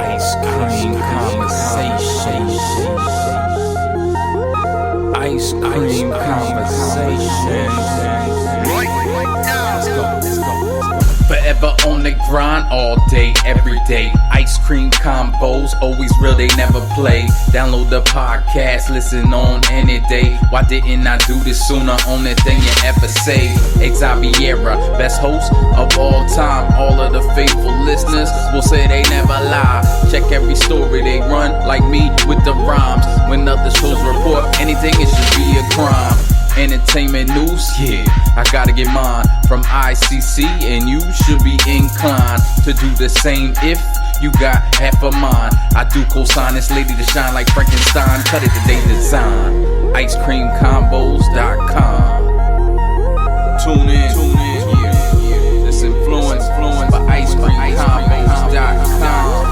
Ice Cream Conversation. Ice Cream Conversation. Let's go. Forever on the grind all day, every day. Ice Cream Convos, always real, they never play. Download the podcast, listen on any day. Why didn't I do this sooner? Only thing you ever say. Xaviera, best host of all time. All of the faithful listeners will say they never lie. Check every story they run, like me with the rhymes. When other shows report anything, it should be a crime. Entertainment news, yeah, I gotta get mine from ICC, and you should be inclined to do the same if you got half a mind. I do co-sign this lady to shine like Frankenstein. Cut it the day design. IceCreamConvos.com. Tune in, yeah. This influence by IceCreamConvos.com.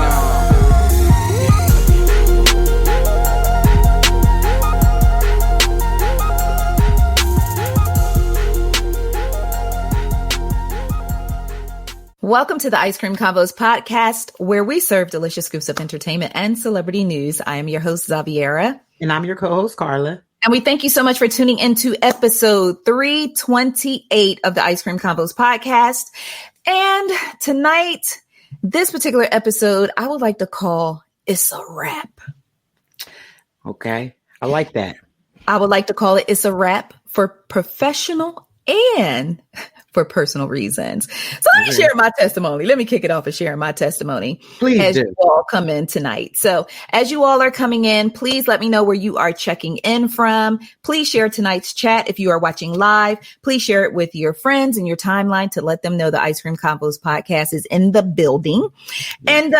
Welcome to the Ice Cream Convos Podcast, where we serve delicious scoops of entertainment and celebrity news. I am your host, Xaviera. And I'm your co-host, Karla. And we thank you so much for tuning into episode 328 of the Ice Cream Convos Podcast. And tonight, this particular episode, I would like to call It's a Wrap. Okay, I like that. I would like to call it It's a Wrap for professional and for personal reasons. So let me share my testimony. Let me kick it off and share my testimony. Please as do. You all come in tonight. So as you all are coming in, please let me know where you are checking in from. Please share tonight's chat. If you are watching live, please share it with your friends and your timeline to let them know the Ice Cream Convos Podcast is in the building. And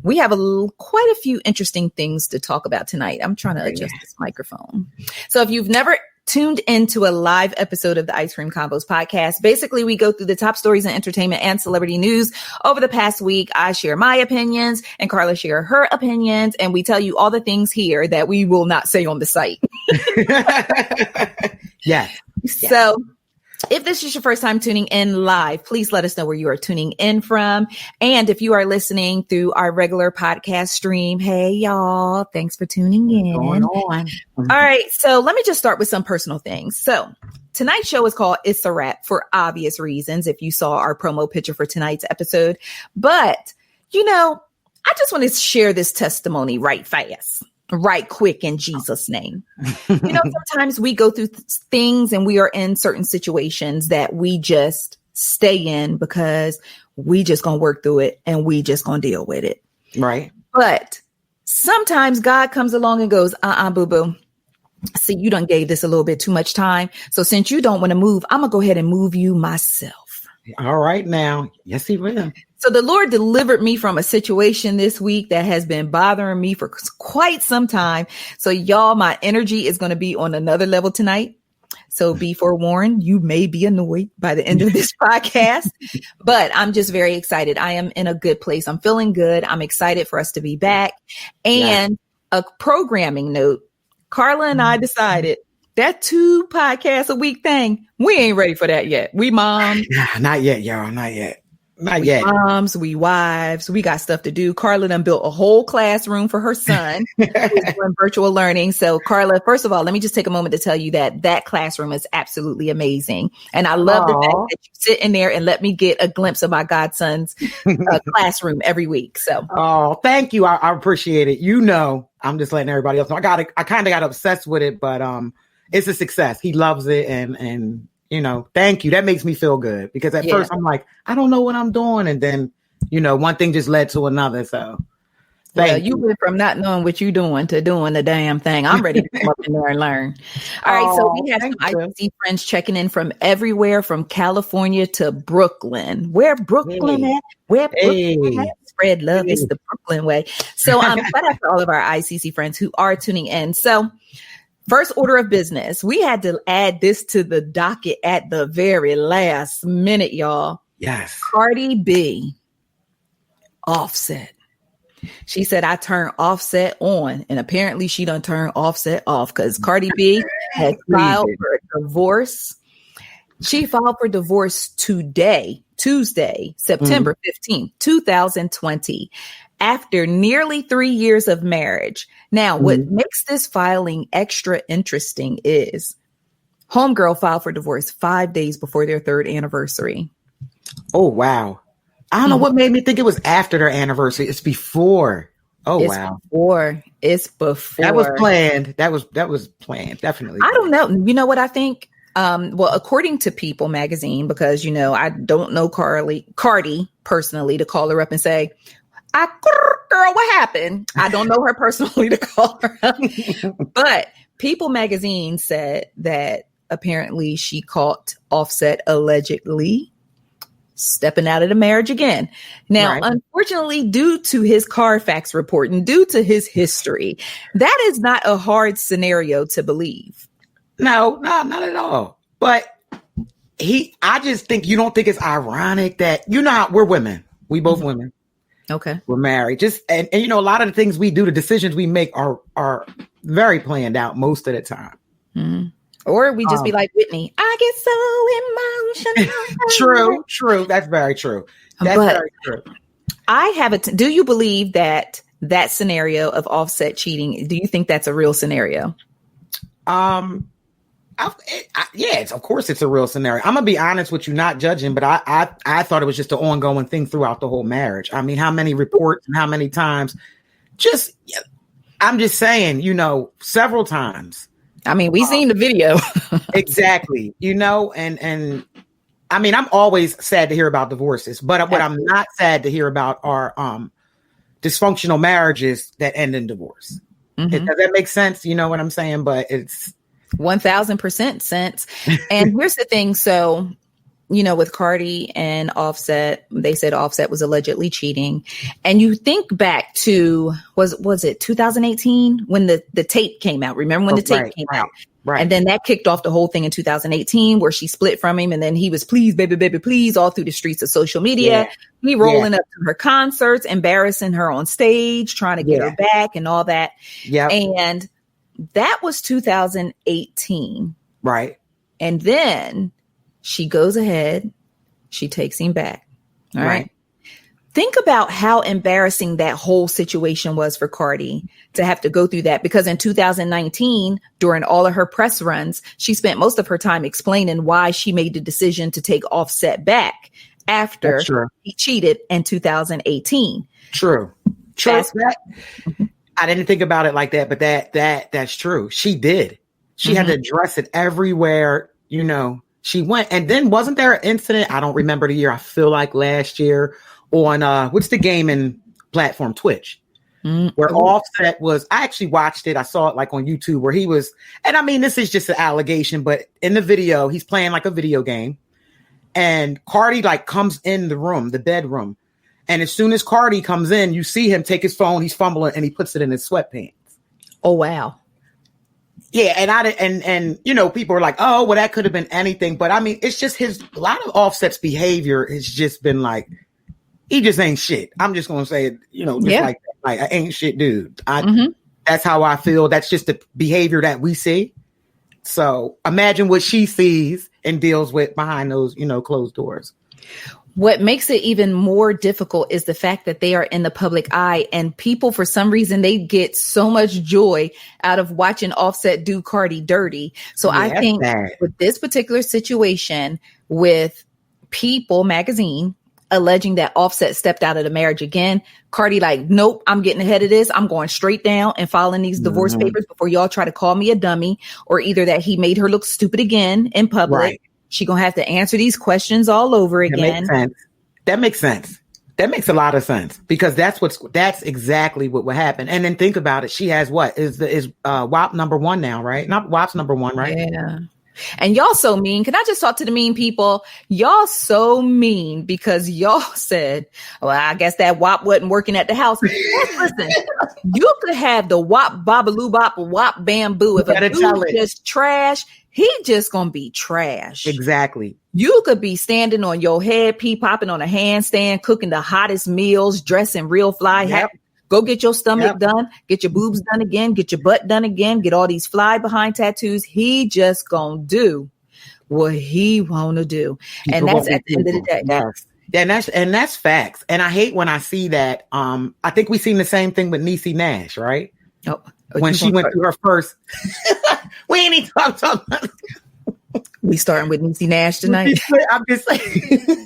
we have quite a few interesting things to talk about tonight. I'm trying to adjust this microphone. So if you've never tuned into a live episode of the Ice Cream Convos Podcast. Basically, we go through the top stories in entertainment and celebrity news over the past week. I share my opinions and Karla share her opinions, and we tell you all the things here that we will not say on the site. Yes. So if this is your first time tuning in live, please let us know where you are tuning in from. And if you are listening through our regular podcast stream, hey, y'all, thanks for tuning in. What's going on? All right. So let me just start with some personal things. So tonight's show is called It's a Wrap for obvious reasons, if you saw our promo picture for tonight's episode. But, I just want to share this testimony right fast. Right quick in Jesus' name. Sometimes we go through things and we are in certain situations that we just stay in because we just gonna work through it and we just gonna deal with it. Right. But sometimes God comes along and goes, boo-boo. See, you done gave this a little bit too much time. So since you don't want to move, I'm gonna go ahead and move you myself. All right now. Yes, he will. So the Lord delivered me from a situation this week that has been bothering me for quite some time. So y'all, my energy is going to be on another level tonight. So be forewarned, you may be annoyed by the end of this podcast, but I'm just very excited. I am in a good place. I'm feeling good. I'm excited for us to be back. And a programming note, Karla and I decided that 2 podcasts a week thing, we ain't ready for that yet. We moms. Not yet, y'all. Not yet. Not we yet. Moms, we wives, we got stuff to do. Karla done built a whole classroom for her son who's doing virtual learning. So Karla, first of all, let me just take a moment to tell you that classroom is absolutely amazing. And I love the fact that you sit in there and let me get a glimpse of my godson's classroom every week. So, thank you. I appreciate it. I'm just letting everybody else know. I kind of got obsessed with it, but it's a success. He loves it. And thank you. That makes me feel good because at first I'm like, I don't know what I'm doing. And then, one thing just led to another. So you went from not knowing what you're doing to doing the damn thing. I'm ready to come up in there and learn. All right. So we have some ICC friends checking in from everywhere, from California to Brooklyn. Where Brooklyn at? Where Brooklyn at? Spread love. It's the Brooklyn way. So shout out to all of our ICC friends who are tuning in. So first order of business, we had to add this to the docket at the very last minute, y'all. Yes. Cardi B, Offset. She said, I turned Offset on, and apparently she done turned Offset off because Cardi B has filed for a divorce. She filed for divorce today Tuesday, September 15th, 2020, after nearly 3 years of marriage. Now, what makes this filing extra interesting is homegirl filed for divorce 5 days before their third anniversary. Oh, wow. I don't know what made me think it was after their anniversary. It's before. Oh, wow. It's before. That was planned. That was planned. Definitely. I don't know. You know what I think? Well, according to People magazine, because, you know, I don't know Cardi personally to call her up and say, girl, what happened? I don't know her personally to call her up. But People magazine said that apparently she caught Offset allegedly stepping out of the marriage again. Now, unfortunately, due to his Carfax report and due to his history, that is not a hard scenario to believe. No, not at all. But I just think, you don't think it's ironic that, you know how we're women. We both women. Okay. We're married. And you know, a lot of the things we do, the decisions we make are very planned out most of the time. Mm-hmm. Or we just be like Whitney, I get so emotional. True. That's very true. Very true. I have do you believe that scenario of Offset cheating, do you think that's a real scenario? Yes, of course it's a real scenario. I'm gonna be honest with you, not judging, but I thought it was just an ongoing thing throughout the whole marriage. I mean, how many reports and how many times? I'm just saying, you know, several times. I mean, we seen the video. Exactly. You know, and I mean, I'm always sad to hear about divorces, but what I'm not sad to hear about are dysfunctional marriages that end in divorce. Does that make sense? You know what I'm saying? But it's 1000% sense. And here's the thing. So, you know, with Cardi and Offset, they said Offset was allegedly cheating. And you think back to, was it 2018 when the tape came out? Remember when the tape came out? Right. And then that kicked off the whole thing in 2018 where she split from him. And then he was, please, baby, baby, please, all through the streets of social media. He rolling up to her concerts, embarrassing her on stage, trying to get her back and all that. Yeah. And that was 2018. Right. And then she goes ahead, she takes him back. All right. Think about how embarrassing that whole situation was for Cardi to have to go through that, because in 2019, during all of her press runs, she spent most of her time explaining why she made the decision to take Offset back after he cheated in 2018. True. I didn't think about it like that, but that's true. She did. She had to address it everywhere, you know, she went. And then wasn't there an incident? I don't remember the year. I feel like last year on what's the gaming platform, Twitch, where Offset was. I actually watched it. I saw it like on YouTube where he was. And I mean, this is just an allegation, but in the video, he's playing like a video game, and Cardi like comes in the room, the bedroom. And as soon as Cardi comes in, you see him take his phone, he's fumbling, and he puts it in his sweatpants. Oh, wow. Yeah, and you know, people are like, oh, well, that could have been anything. But I mean, it's just a lot of Offset's behavior has just been like, he just ain't shit. I'm just going to say it, you know, just like I ain't shit dude. That's how I feel. That's just the behavior that we see. So imagine what she sees and deals with behind those, you know, closed doors. What makes it even more difficult is the fact that they are in the public eye, and people, for some reason, they get so much joy out of watching Offset do Cardi dirty. So I think with this particular situation with People magazine alleging that Offset stepped out of the marriage again, Cardi like, nope, I'm getting ahead of this. I'm going straight down and filing these divorce papers before y'all try to call me a dummy, or either that he made her look stupid again in public. Right. She gonna have to answer these questions all over again. That makes sense. That makes a lot of sense, because that's exactly what would happen. And then think about it. She has what is WAP number one now, right? Not WAP's number one, right? Yeah. And y'all so mean. Can I just talk to the mean people? Y'all so mean because y'all said, well, I guess that WAP wasn't working at the house. Listen, you could have the WAP babaloo bop WAP bamboo. If a dude just trash, he just gonna be trash. Exactly. You could be standing on your head, pee popping on a handstand, cooking the hottest meals, dressing real fly. Go get your stomach done, get your boobs done again, get your butt done again, get all these fly behind tattoos. He just gonna do what he want to do. And that's at the end of the day. Yes. And that's facts. And I hate when I see that. I think we seen the same thing with Niecy Nash, right? Oh, when she went through her first. We ain't even talking about. We starting with Niecy Nash tonight. I'm just saying.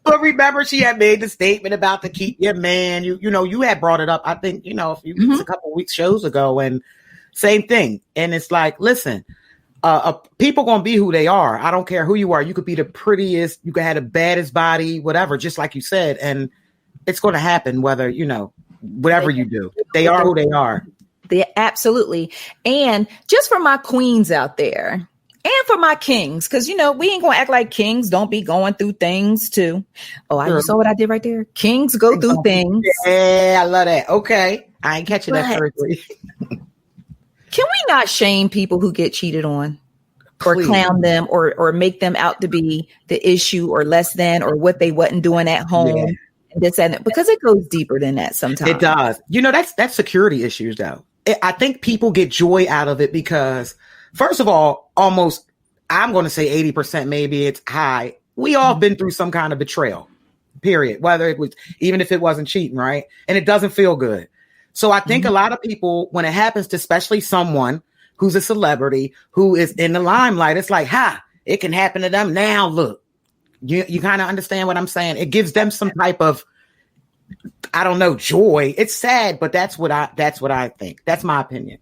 But remember, she had made the statement about to keep your man. You know, you had brought it up, I think, you know, a couple of weeks shows ago, and same thing. And it's like, listen, people gonna be who they are. I don't care who you are. You could be the prettiest, you could have the baddest body, whatever, just like you said, and it's going to happen whether, you know, whatever you do. They are who they are. Absolutely. And just for my queens out there, and for my kings, because, you know, we ain't going to act like kings don't be going through things too. Oh, you saw what I did right there? Kings go through things. Yeah, I love that. Okay. I ain't catching that correctly. Can we not shame people who get cheated on or clown them or make them out to be the issue or less than or what they wasn't doing at home? Yeah. And this and that, because it goes deeper than that sometimes. It does. You know, that's security issues, though. I think people get joy out of it because, first of all, almost, I'm going to say 80%, maybe it's high. We all been through some kind of betrayal, period. Whether it was, even if it wasn't cheating, right? And it doesn't feel good. So I think a lot of people, when it happens to especially someone who's a celebrity, who is in the limelight, it's like, it can happen to them now. Look, you kind of understand what I'm saying? It gives them some type of, I don't know, joy. It's sad, but that's what I think. That's my opinion.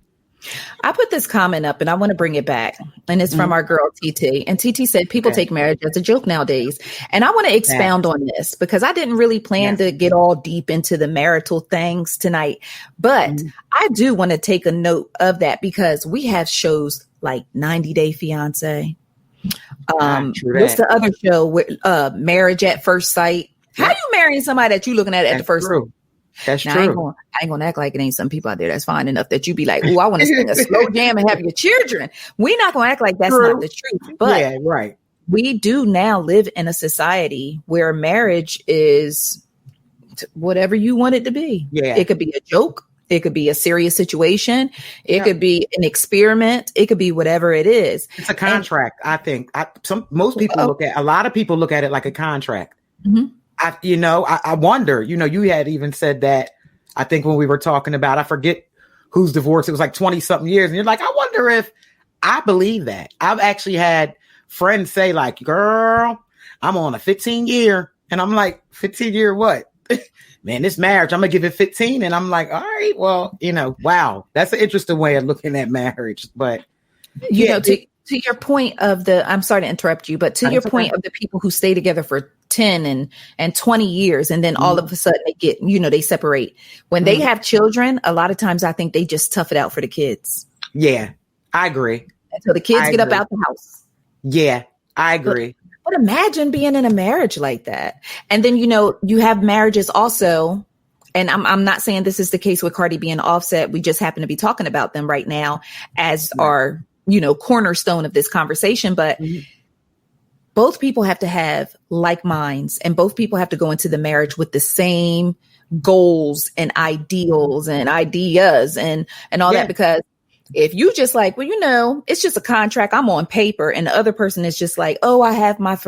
I put this comment up and I want to bring it back. And it's from our girl, TT. And TT said, people take marriage as a joke nowadays. And I want to expound on this because I didn't really plan to get all deep into the marital things tonight. But I do want to take a note of that because we have shows like 90 Day Fiance. What's the other show with Marriage at First Sight? How you marrying somebody that you looking at the first time? That's now, true. I ain't gonna act like it ain't some people out there that's fine enough that you be like, oh, I want to sing a slow jam and have your children. We're not gonna act like that's not the truth. But we do now live in a society where marriage is whatever you want it to be. Yeah. It could be a joke. It could be a serious situation. It could be an experiment. It could be whatever it is. It's a contract, I think. A lot of people look at it like a contract. Mm-hmm. I wonder, you had even said that, I think when we were talking about, I forget whose divorce, it was like 20 something years. And you're like, I wonder if I believe that. I've actually had friends say like, girl, I'm on a 15 year. And I'm like, 15 year what? Man, this marriage, I'm going to give it 15. And I'm like, all right, well, wow, that's an interesting way of looking at marriage. But to your point of I'm sorry to interrupt you, but to your point of the people who stay together for 10 and 20 years, and then all of a sudden they get, they separate. When they have children, a lot of times I think they just tough it out for the kids. Yeah, I agree. Until the kids get up out the house. Yeah, I agree. But imagine being in a marriage like that. And then, you have marriages also, and I'm not saying this is the case with Cardi B and Offset. We just happen to be talking about them right now as our cornerstone of this conversation, but both people have to have like minds, and both people have to go into the marriage with the same goals and ideals and ideas and all that. Because if you just like, well, it's just a contract, I'm on paper, and the other person is just like, oh, I have my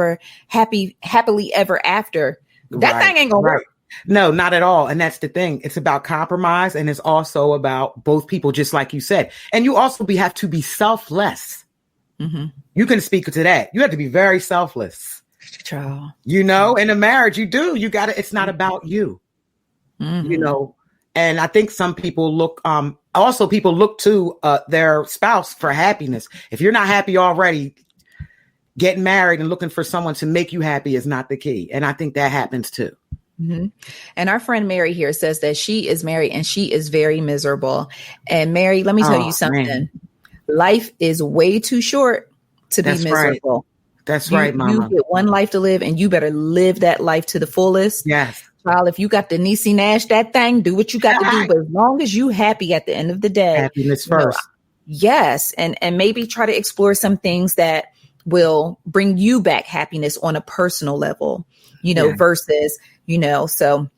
happily ever after. That thing ain't gonna work. No, not at all. And that's the thing. It's about compromise, and it's also about both people, just like you said. And you also have to be selfless. Mm-hmm. You can speak to that. You have to be very selfless. Child. In a marriage, you do. You got to. It's not about you. Mm-hmm. And I think some people look. Also, people look to their spouse for happiness. If you're not happy already, getting married and looking for someone to make you happy is not the key. And I think that happens too. Mm-hmm. And our friend Mary here says that she is married and she is very miserable. And Mary, let me tell you something. Man. Life is way too short to be miserable. Right. That's right, Mama. You get one life to live, and you better live that life to the fullest. Yes. Child, if you got to Niecy Nash that thing, do what you got to do. But as long as you happy at the end of the day. Happiness first. Yes. And maybe try to explore some things that will bring you back happiness on a personal level, versus, so.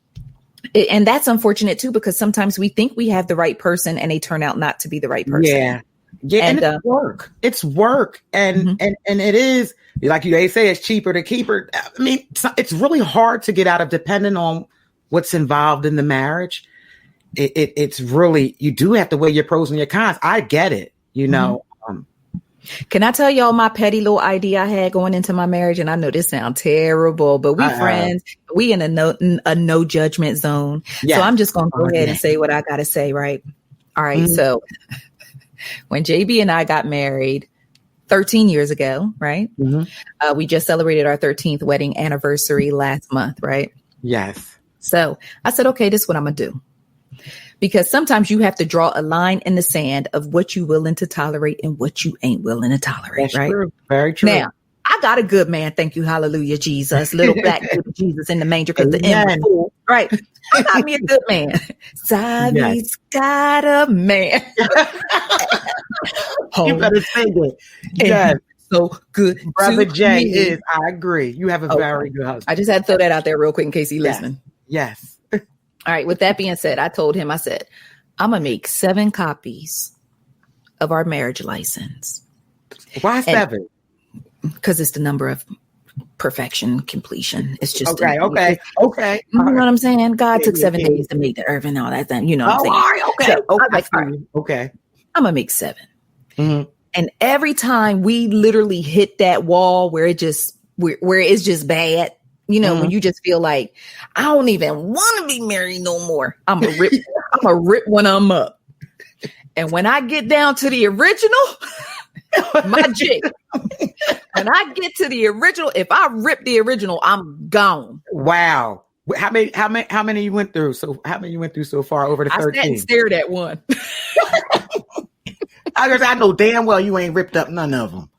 And that's unfortunate too, because sometimes we think we have the right person and they turn out not to be the right person. Yeah, and it's work. It's work, and it is, like they say, it's cheaper to keep her. I mean, it's really hard to get out of, depending on what's involved in the marriage. It's really, you do have to weigh your pros and your cons. I get it, you know. Can I tell y'all my petty little idea I had going into my marriage? And I know this sounds terrible, but we friends, we in a no judgment zone. Yes. So I'm just going to go ahead and say what I got to say, right? All right. So when JB and I got married 13 years ago, right? We just celebrated our 13th wedding anniversary last month, right? Yes. So I said, okay, this is what I'm going to do. Because sometimes you have to draw a line in the sand of what you're willing to tolerate and what you ain't willing to tolerate. That's right? True. Very true. Now, I got a good man. Thank you. Hallelujah, Jesus. Little black baby Jesus in the manger because the end was full. Right. I got me a good man. Savi's got a man. You better sing it. Yes. So good. Brother Jay is, I agree. You have a very good husband. I just had to throw that out there real quick in case he's listening. Yes. All right. With that being said, I told him, I said, I'm going to make 7 copies of our marriage license. Why 7? Because it's the number of perfection, completion. It's just okay. You know what I'm saying? God took 7 days to make the earth and all that thing. You know what I'm saying? All right, okay. So, okay. Like, all right, okay. I'm going to make 7. And every time we literally hit that wall where it's just bad, you know, when you just feel like, I don't even want to be married no more. I'm going to rip one of them up. And when I get down to the original, my G, when I get to the original, if I rip the original, I'm gone. Wow. How many you went through? So how many you went through so far over the 13? I sat and stared at one. I know damn well you ain't ripped up none of them.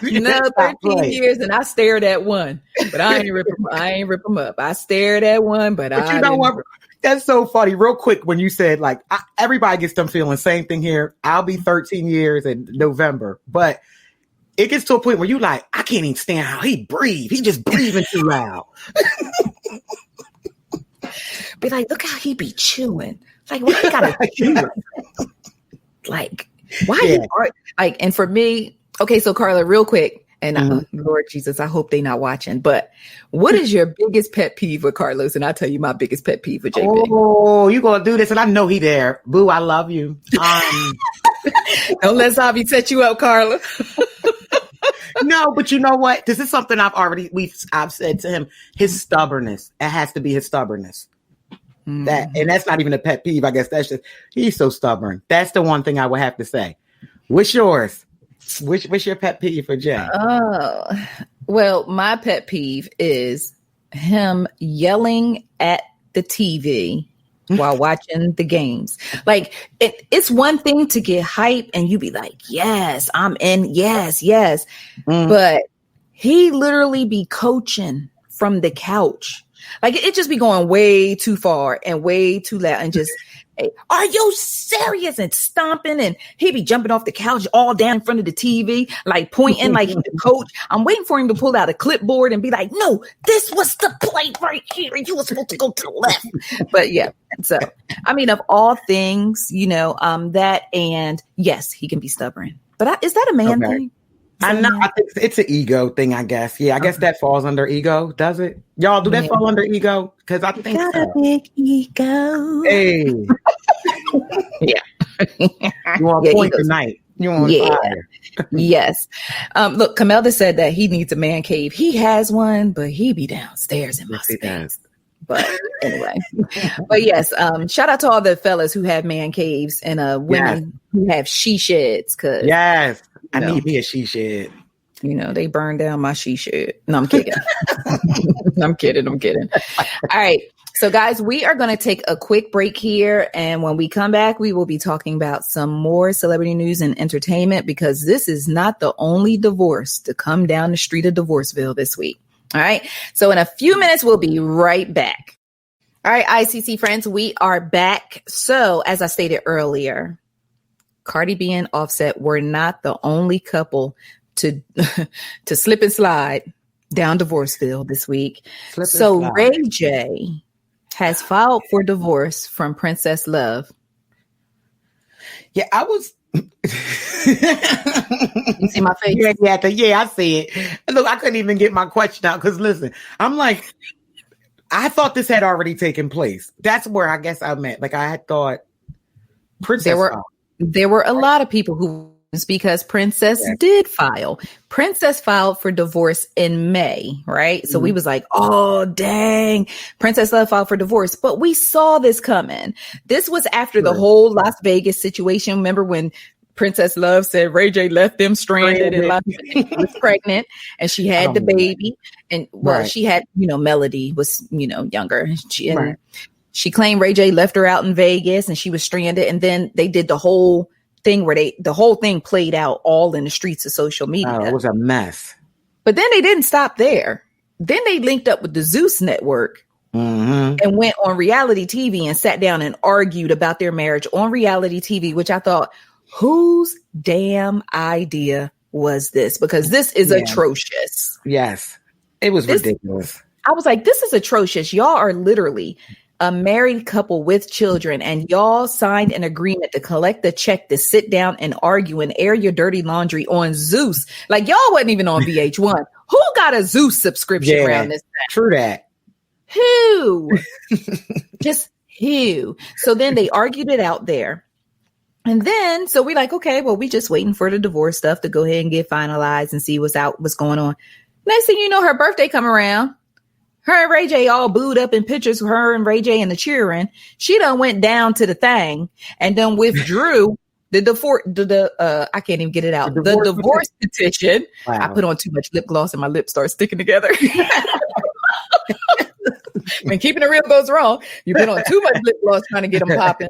No, 13 years and I stared at one, but I ain't rip them up. I stared at one, but you know what? That's so funny. Real quick, when you said like everybody gets them feeling, same thing here. I'll be 13 years in November, but it gets to a point where you like, I can't even stand how he breathe. He just breathing too loud. Be like, look how he be chewing. Like, why he gotta chew? Like, why he like? And for me. Okay, so Karla, real quick, and Lord Jesus, I hope they're not watching, but what is your biggest pet peeve with Carlos? And I'll tell you my biggest pet peeve with JP. Oh, you going to do this, and I know he there. Boo, I love you. Don't let Xavi set you up, Karla. No, but you know what? This is something I've said to him. His stubbornness. It has to be his stubbornness. And that's not even a pet peeve. I guess that's just, he's so stubborn. That's the one thing I would have to say. What's yours? What's your pet peeve for Jay? Oh, well, my pet peeve is him yelling at the TV while watching the games. Like it's one thing to get hype and you be like, yes, I'm in. Yes. But he literally be coaching from the couch. Like it just be going way too far and way too loud and just, hey, are you serious? And stomping, and he be jumping off the couch all down in front of the TV, like pointing like he's the coach. I'm waiting for him to pull out a clipboard and be like, no, this was the play right here. You were supposed to go to the left. But yeah, so I mean, of all things, you know, that, and yes, he can be stubborn. But is that a man thing? I think it's an ego thing, I guess. Yeah, I guess that falls under ego, does it? Y'all, do that fall under ego? Because I think got a big ego. Hey. Yeah. You on point tonight. You on fire. Yes. Look, Camelda said that he needs a man cave. He has one, but he be downstairs in my space. But anyway, but yes, shout out to all the fellas who have man caves and women who have she sheds. Cause yes, I need me a she shed. You know, they burned down my she shed. No, I'm kidding. I'm kidding. All right. So guys, we are going to take a quick break here. And when we come back, we will be talking about some more celebrity news and entertainment, because this is not the only divorce to come down the street of Divorceville this week. All right. So in a few minutes, we'll be right back. All right, ICC friends, we are back. So as I stated earlier, Cardi B and Offset were not the only couple to slip and slide down Divorceville this week. So Ray J has filed for divorce from Princess Love. Yeah, I was You see my face? Yeah, I see it. Look, I couldn't even get my question out because listen, I'm like, I thought this had already taken place. That's where I guess I meant. Like I had thought Princess. There were a lot of people who, because Princess did file. Princess filed for divorce in May, right? So we was like, oh, dang. Princess Love filed for divorce. But we saw this coming. This was after the whole Las Vegas situation. Remember when Princess Love said Ray J left them stranded and Las Vegas was pregnant and she had the baby. And she had, Melody was, younger. She claimed Ray J left her out in Vegas and she was stranded. And then they did the whole thing where the whole thing played out all in the streets of social media. Oh, it was a mess. But then they didn't stop there. Then they linked up with the Zeus Network and went on reality TV and sat down and argued about their marriage on reality TV, which I thought, whose damn idea was this? Because this is atrocious. Yes, it was ridiculous. I was like, this is atrocious. Y'all are literally a married couple with children, and y'all signed an agreement to collect the check to sit down and argue and air your dirty laundry on Zeus. Like y'all wasn't even on VH1. Who got a Zeus subscription around this thing? True that. Who? Just who? So then they argued it out there. And then, so we like, okay, well, we just waiting for the divorce stuff to go ahead and get finalized and see what's going on. Next thing you know, her birthday come around. Her and Ray J all booed up in pictures of her and Ray J and the cheering. She done went down to the thing and done withdrew I can't even get it out. The divorce petition. Wow. I put on too much lip gloss and my lips start sticking together. When keeping it real goes wrong, you put on too much lip gloss trying to get them popping.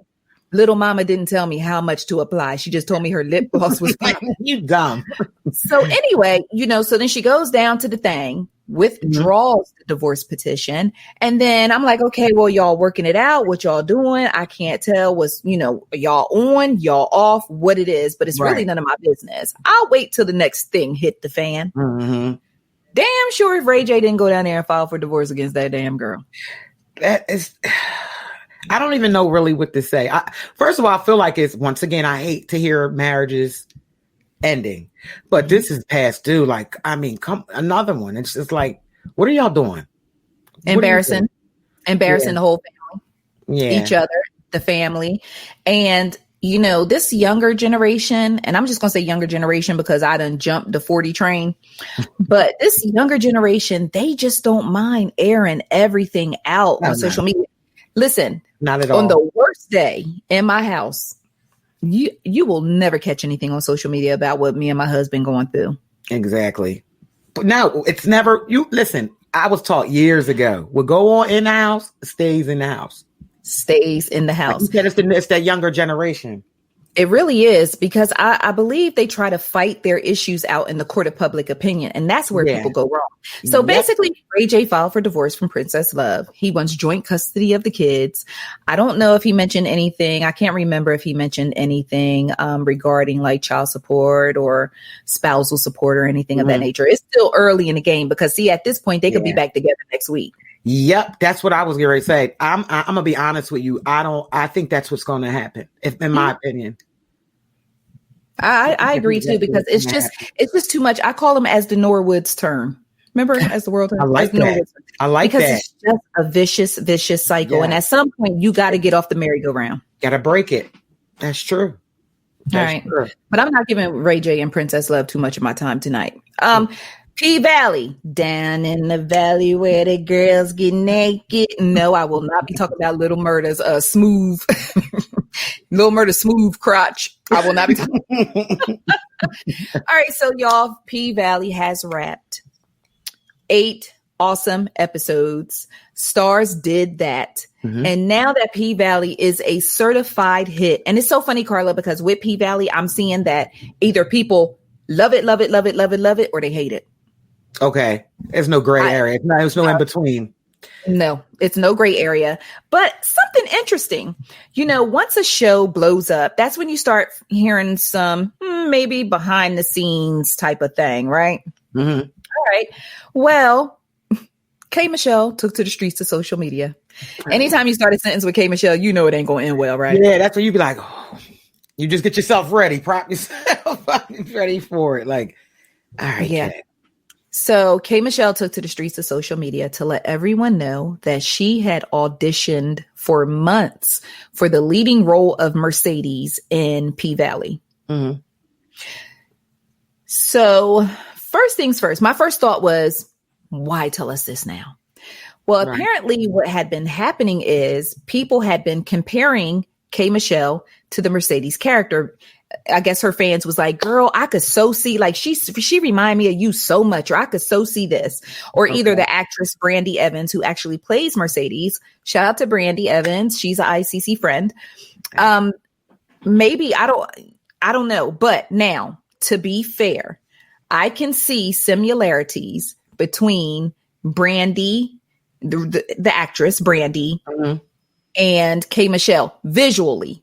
Little mama didn't tell me how much to apply. She just told me her lip gloss was popping. You dumb. So anyway, so then she goes down to the thing, withdraws the divorce petition. And then I'm like, okay, well, y'all working it out. What y'all doing? I can't tell what's, y'all on, y'all off, what it is, but it's really none of my business. I'll wait till the next thing hit the fan. Mm-hmm. Damn sure if Ray J didn't go down there and file for divorce against that damn girl. That is... I don't even know really what to say. First of all, I feel like once again, I hate to hear marriages ending, but this is past due. Like, I mean, another one. It's just like, what are y'all doing? Embarrassing the whole family, each other, the family. And, this younger generation, and I'm just going to say younger generation because I done jumped the 40 train, but this younger generation, they just don't mind airing everything out on social media. Listen, not at all. On the worst day in my house, you will never catch anything on social media about what me and my husband going through. Exactly. But no, it's never. You listen. I was taught years ago. What go on in the house stays in the house. Stays in the house. Like you said, it's that younger generation. It really is, because I believe they try to fight their issues out in the court of public opinion. And that's where people go wrong. So basically, Ray J filed for divorce from Princess Love. He wants joint custody of the kids. I don't know if he mentioned anything. I can't remember if he mentioned anything regarding like child support or spousal support or anything of that nature. It's still early in the game because, see, at this point, they could be back together next week. Yep, that's what I was going to say. I'm going to be honest with you. I think that's what's going to happen, in my opinion. I agree too, because it's just too much. I call them as the Norwood's turn. Remember, as the world turns. I like that. I like because that. It's just a vicious cycle, and at some point, you got to get off the merry-go-round. Got to break it. That's true. All right, but I'm not giving Ray J and Princess Love too much of my time tonight. P Valley, down in the valley where the girls get naked. No, I will not be talking about Little Murder's smooth, Little Murder's smooth crotch. I will not be talking. All right, so y'all, P Valley has wrapped 8 awesome episodes. Stars did that. And now that P Valley is a certified hit, and it's so funny, Karla, because with P Valley, I'm seeing that either people love it, or they hate it. Okay. There's no gray area. There's no in between. No, it's no gray area. But something interesting, once a show blows up, that's when you start hearing some maybe behind the scenes type of thing, right? Mm-hmm. All right. Well, K. Michelle took to the streets of social media. Anytime you start a sentence with K. Michelle, it ain't going to end well, right? Yeah, that's when you be like, oh. You just get yourself ready, prop yourself ready for it. Like, all right, yeah. Kay. So K. Michelle took to the streets of social media to let everyone know that she had auditioned for months for the leading role of Mercedes in P-Valley. Mm-hmm. So first things first, my first thought was, why tell us this now? Well, apparently what had been happening is people had been comparing K. Michelle to the Mercedes character. I guess her fans was like, girl, I could so see, like, she remind me of you so much, or I could so see this. Or either the actress Brandy Evans, who actually plays Mercedes. Shout out to Brandy Evans. She's an ICC friend. Maybe, I don't know. But now, to be fair, I can see similarities between Brandy, the actress Brandy, and K. Michelle visually.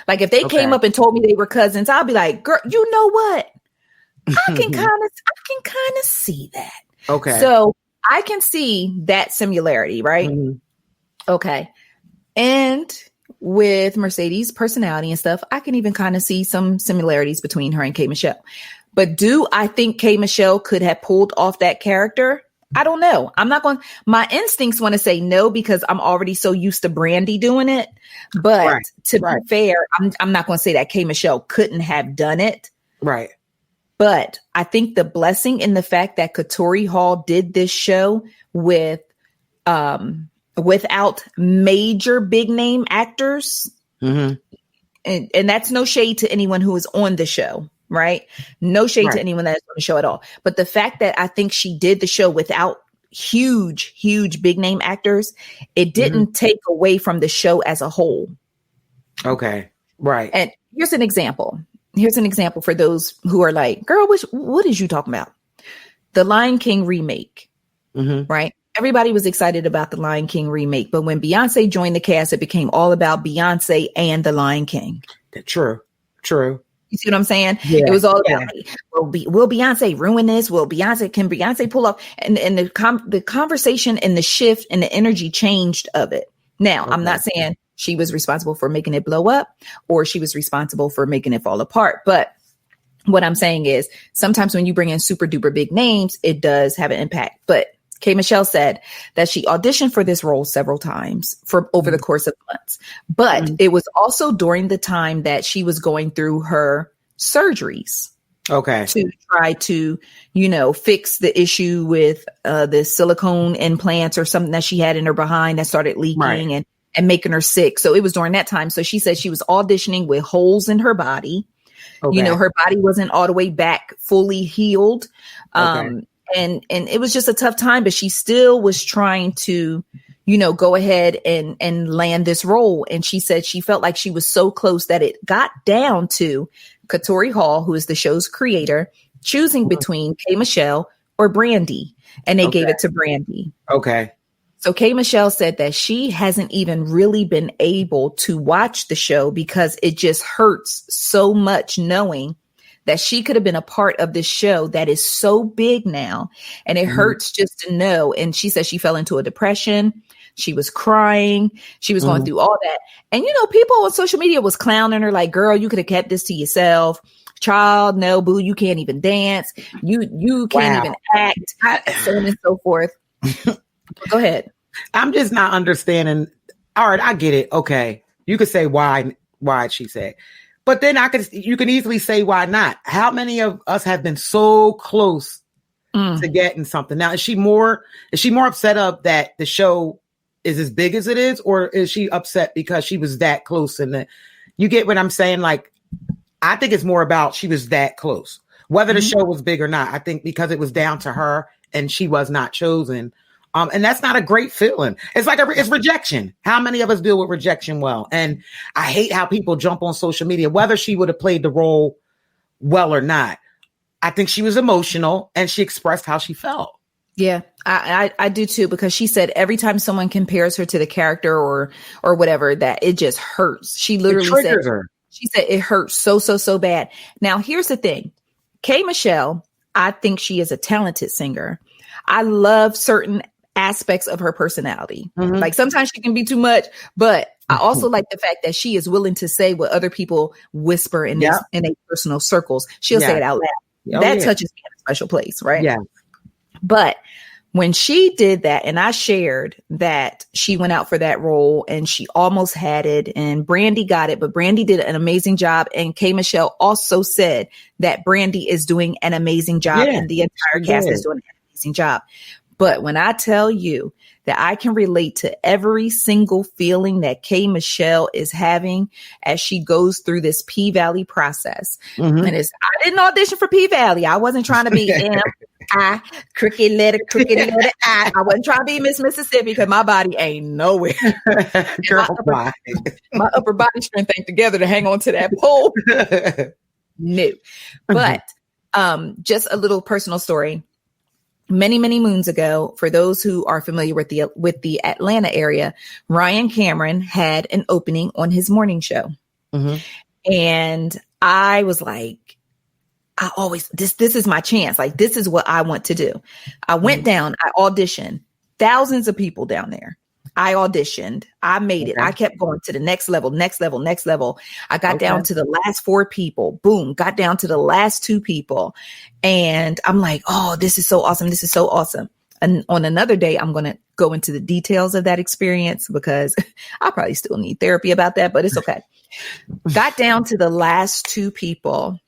Like if they came up and told me they were cousins, I'll be like, girl, you know what? I can kind of see that. Okay. So I can see that similarity, right? Mm-hmm. Okay. And with Mercedes' personality and stuff, I can even kind of see some similarities between her and K. Michelle. But do I think K. Michelle could have pulled off that character? I don't know. I'm not going, my instincts want to say no, because I'm already so used to Brandy doing it. But to be fair, I'm not going to say that K. Michelle couldn't have done it. Right. But I think the blessing in the fact that Naturi Hall did this show with, without major big name actors. Mm-hmm. And that's no shade to anyone who is on the show. Right. No shade to anyone that is on the show at all. But the fact that I think she did the show without huge big name actors, it didn't take away from the show as a whole. Okay. Right. And here's an example. For those who are like, girl, what is you talking about? The Lion King remake. Right. Everybody was excited about the Lion King remake. But when Beyonce joined the cast, it became all about Beyonce and the Lion King. True. You see what I'm saying? Yeah, it was all about, will Beyonce ruin this? Can Beyonce pull off? And the conversation and the shift and the energy changed of it. Now, I'm not saying she was responsible for making it blow up or she was responsible for making it fall apart. But what I'm saying is sometimes when you bring in super duper big names, it does have an impact. But K. Michelle said that she auditioned for this role several times for over the course of months, but it was also during the time that she was going through her surgeries. Okay. To try to, fix the issue with the silicone implants or something that she had in her behind that started leaking and making her sick. So it was during that time. So she said she was auditioning with holes in her body. Okay. Her body wasn't all the way back fully healed. And it was just a tough time, but she still was trying to, go ahead and land this role. And she said she felt like she was so close that it got down to Naturi Hall, who is the show's creator, choosing between K. Michelle or Brandy. And they gave it to Brandy. Okay. So K. Michelle said that she hasn't even really been able to watch the show because it just hurts so much knowing that she could have been a part of this show that is so big now. And it hurts just to know. And she said she fell into a depression. She was crying. She was going through all that. And, people on social media was clowning her like, girl, you could have kept this to yourself. Child, no, boo, you can't even dance. You can't even act, so on and so forth. Go ahead. I'm just not understanding. All right, I get it. Okay. You could say why she said. But then you can easily say, why not? How many of us have been so close to getting something? Now, is she more upset of that the show is as big as it is, or is she upset because she was that close? And you get what I'm saying? Like, I think it's more about she was that close, whether the show was big or not. I think because it was down to her and she was not chosen. And that's not a great feeling. It's like it's rejection. How many of us deal with rejection well? And I hate how people jump on social media, whether she would have played the role well or not. I think she was emotional and she expressed how she felt. Yeah, I do too, because she said every time someone compares her to the character or whatever, that it just hurts. She literally said, she said it hurts so bad. Now, here's the thing. K. Michelle, I think she is a talented singer. I love certain aspects of her personality. Like sometimes she can be too much, but I also like the fact that she is willing to say what other people whisper in their personal circles. She'll say it out loud. That touches me in a special place, right? Yeah. But when she did that, and I shared that she went out for that role and she almost had it, and Brandy got it, but Brandy did an amazing job. And K. Michelle also said that Brandy is doing an amazing job and the entire cast is doing an amazing job. But when I tell you that I can relate to every single feeling that K. Michelle is having as she goes through this P-Valley process. And I didn't audition for P-Valley. I wasn't trying to be crooked letter I. I wasn't trying to be Miss Mississippi because my body ain't nowhere. My upper body strength ain't together to hang on to that pole. No. But just a little personal story. Many, many moons ago, for those who are familiar with the Atlanta area, Ryan Cameron had an opening on his morning show. And I was like, this is my chance. Like, this is what I want to do. I went down, I auditioned, thousands of people down there. I auditioned. I made it. I kept going to the next level. I got down to the last 4 people. Boom. Got down to the last 2 people. And I'm like, oh, this is so awesome. This is so awesome. And on another day, I'm going to go into the details of that experience because I probably still need therapy about that, but it's okay. Got down to the last 2 people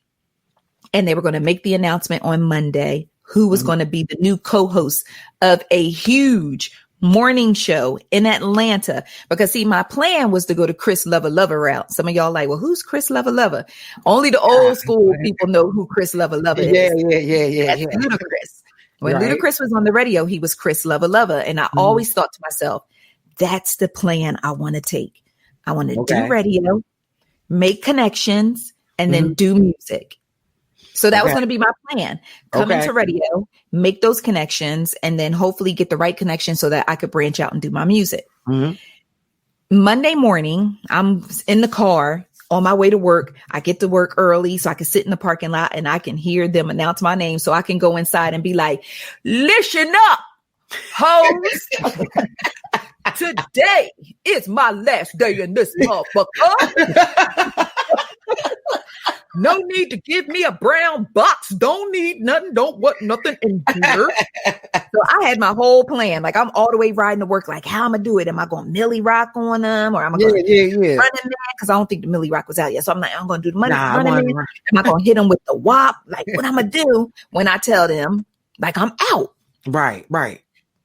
and they were going to make the announcement on Monday who was going to be the new co-host of a huge morning show in Atlanta. Because see, my plan was to go to Chris Lover route. Some of y'all like, well, who's Chris Lover? Only the old school people know who Chris Lover is. Yeah. Ludacris. When Ludacris was on the radio, he was Chris Lover. And I always thought to myself, that's the plan I want to take. I want to do radio, make connections, and then do music. So that was going to be my plan. Come into radio, make those connections, and then hopefully get the right connection so that I could branch out and do my music. Monday morning, I'm in the car on my way to work. I get to work early so I can sit in the parking lot and I can hear them announce my name so I can go inside and be like, listen up, hoes. Today is my last day in this motherfucker. No need to give me a brown box. Don't need nothing. Don't want nothing in here. So I had my whole plan. Like I'm all the way riding to work. Like how am I do it? Am I going to Millie Rock on them or am I going to Running Man? Because I don't think the Millie Rock was out yet. So I'm like, I'm going to do the Running Man. Am I going to hit them with the WAP? Like what I'm going to do when I tell them like I'm out. Right.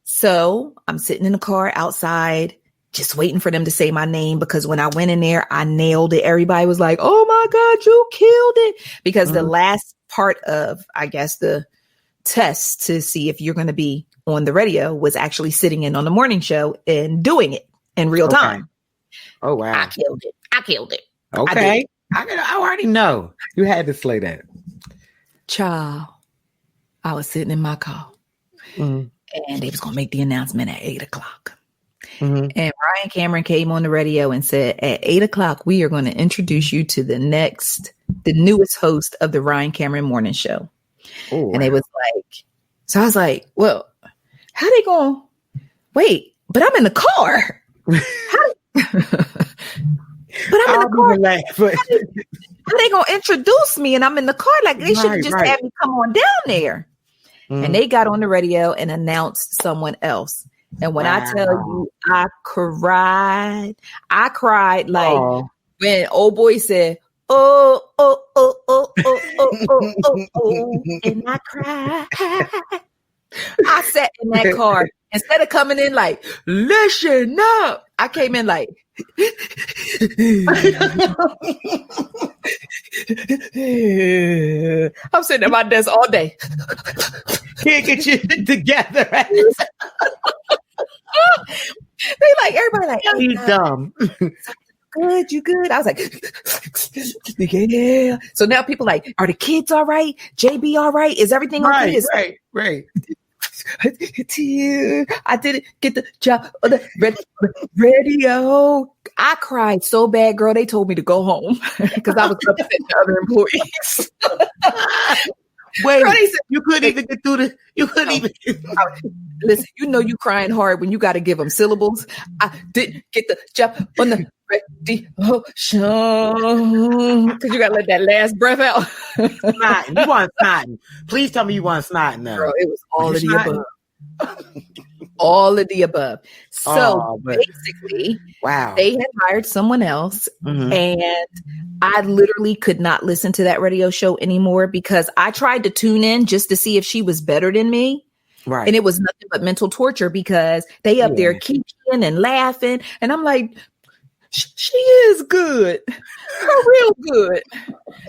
So I'm sitting in the car outside, just waiting for them to say my name because when I went in there, I nailed it. Everybody was like, oh my God, you killed it. Because the last part of, I guess, the test to see if you're going to be on the radio was actually sitting in on the morning show and doing it in real time. Oh, wow. I killed it. Okay. I already know. You had to slay that. Child, I was sitting in my car and they was going to make the announcement at 8:00. And Ryan Cameron came on the radio and said, at 8:00, we are going to introduce you to the newest host of the Ryan Cameron Morning Show. Ooh, and it was like, so I was like, well, how they going to wait? But I'm in the car. But I'm in the car. How they going to introduce me? And I'm in the car. Like they should have just had me come on down there. And they got on the radio and announced someone else. And when I tell you, I cried like when old boy said, oh, and I cried. I sat in that car. Instead of coming in like, listen up, I came in like, I'm sitting at my desk all day. Can't get you together. They like, everybody like, hey, you dumb. Good, you good? I was like, yeah. So now people like, are the kids all right? JB all right? Is everything okay? Right. I didn't get the job on the radio. I cried so bad, girl. They told me to go home because I was upset to other employees. Wait, you couldn't even get through the. You couldn't even. Listen, you know you crying hard when you got to give them syllables. I didn't get the job on the radio show because you got to let that last breath out. Snotting. You want snotting? Please tell me you want snotting now. Girl, it was all of the above. All of the above. So basically, wow, they had hired someone else, Mm-hmm. and I literally could not listen to that radio show anymore because I tried to tune in just to see if she was better than me. right? And it was nothing but mental torture because they up there kicking and laughing, and I'm like, she is good, real good.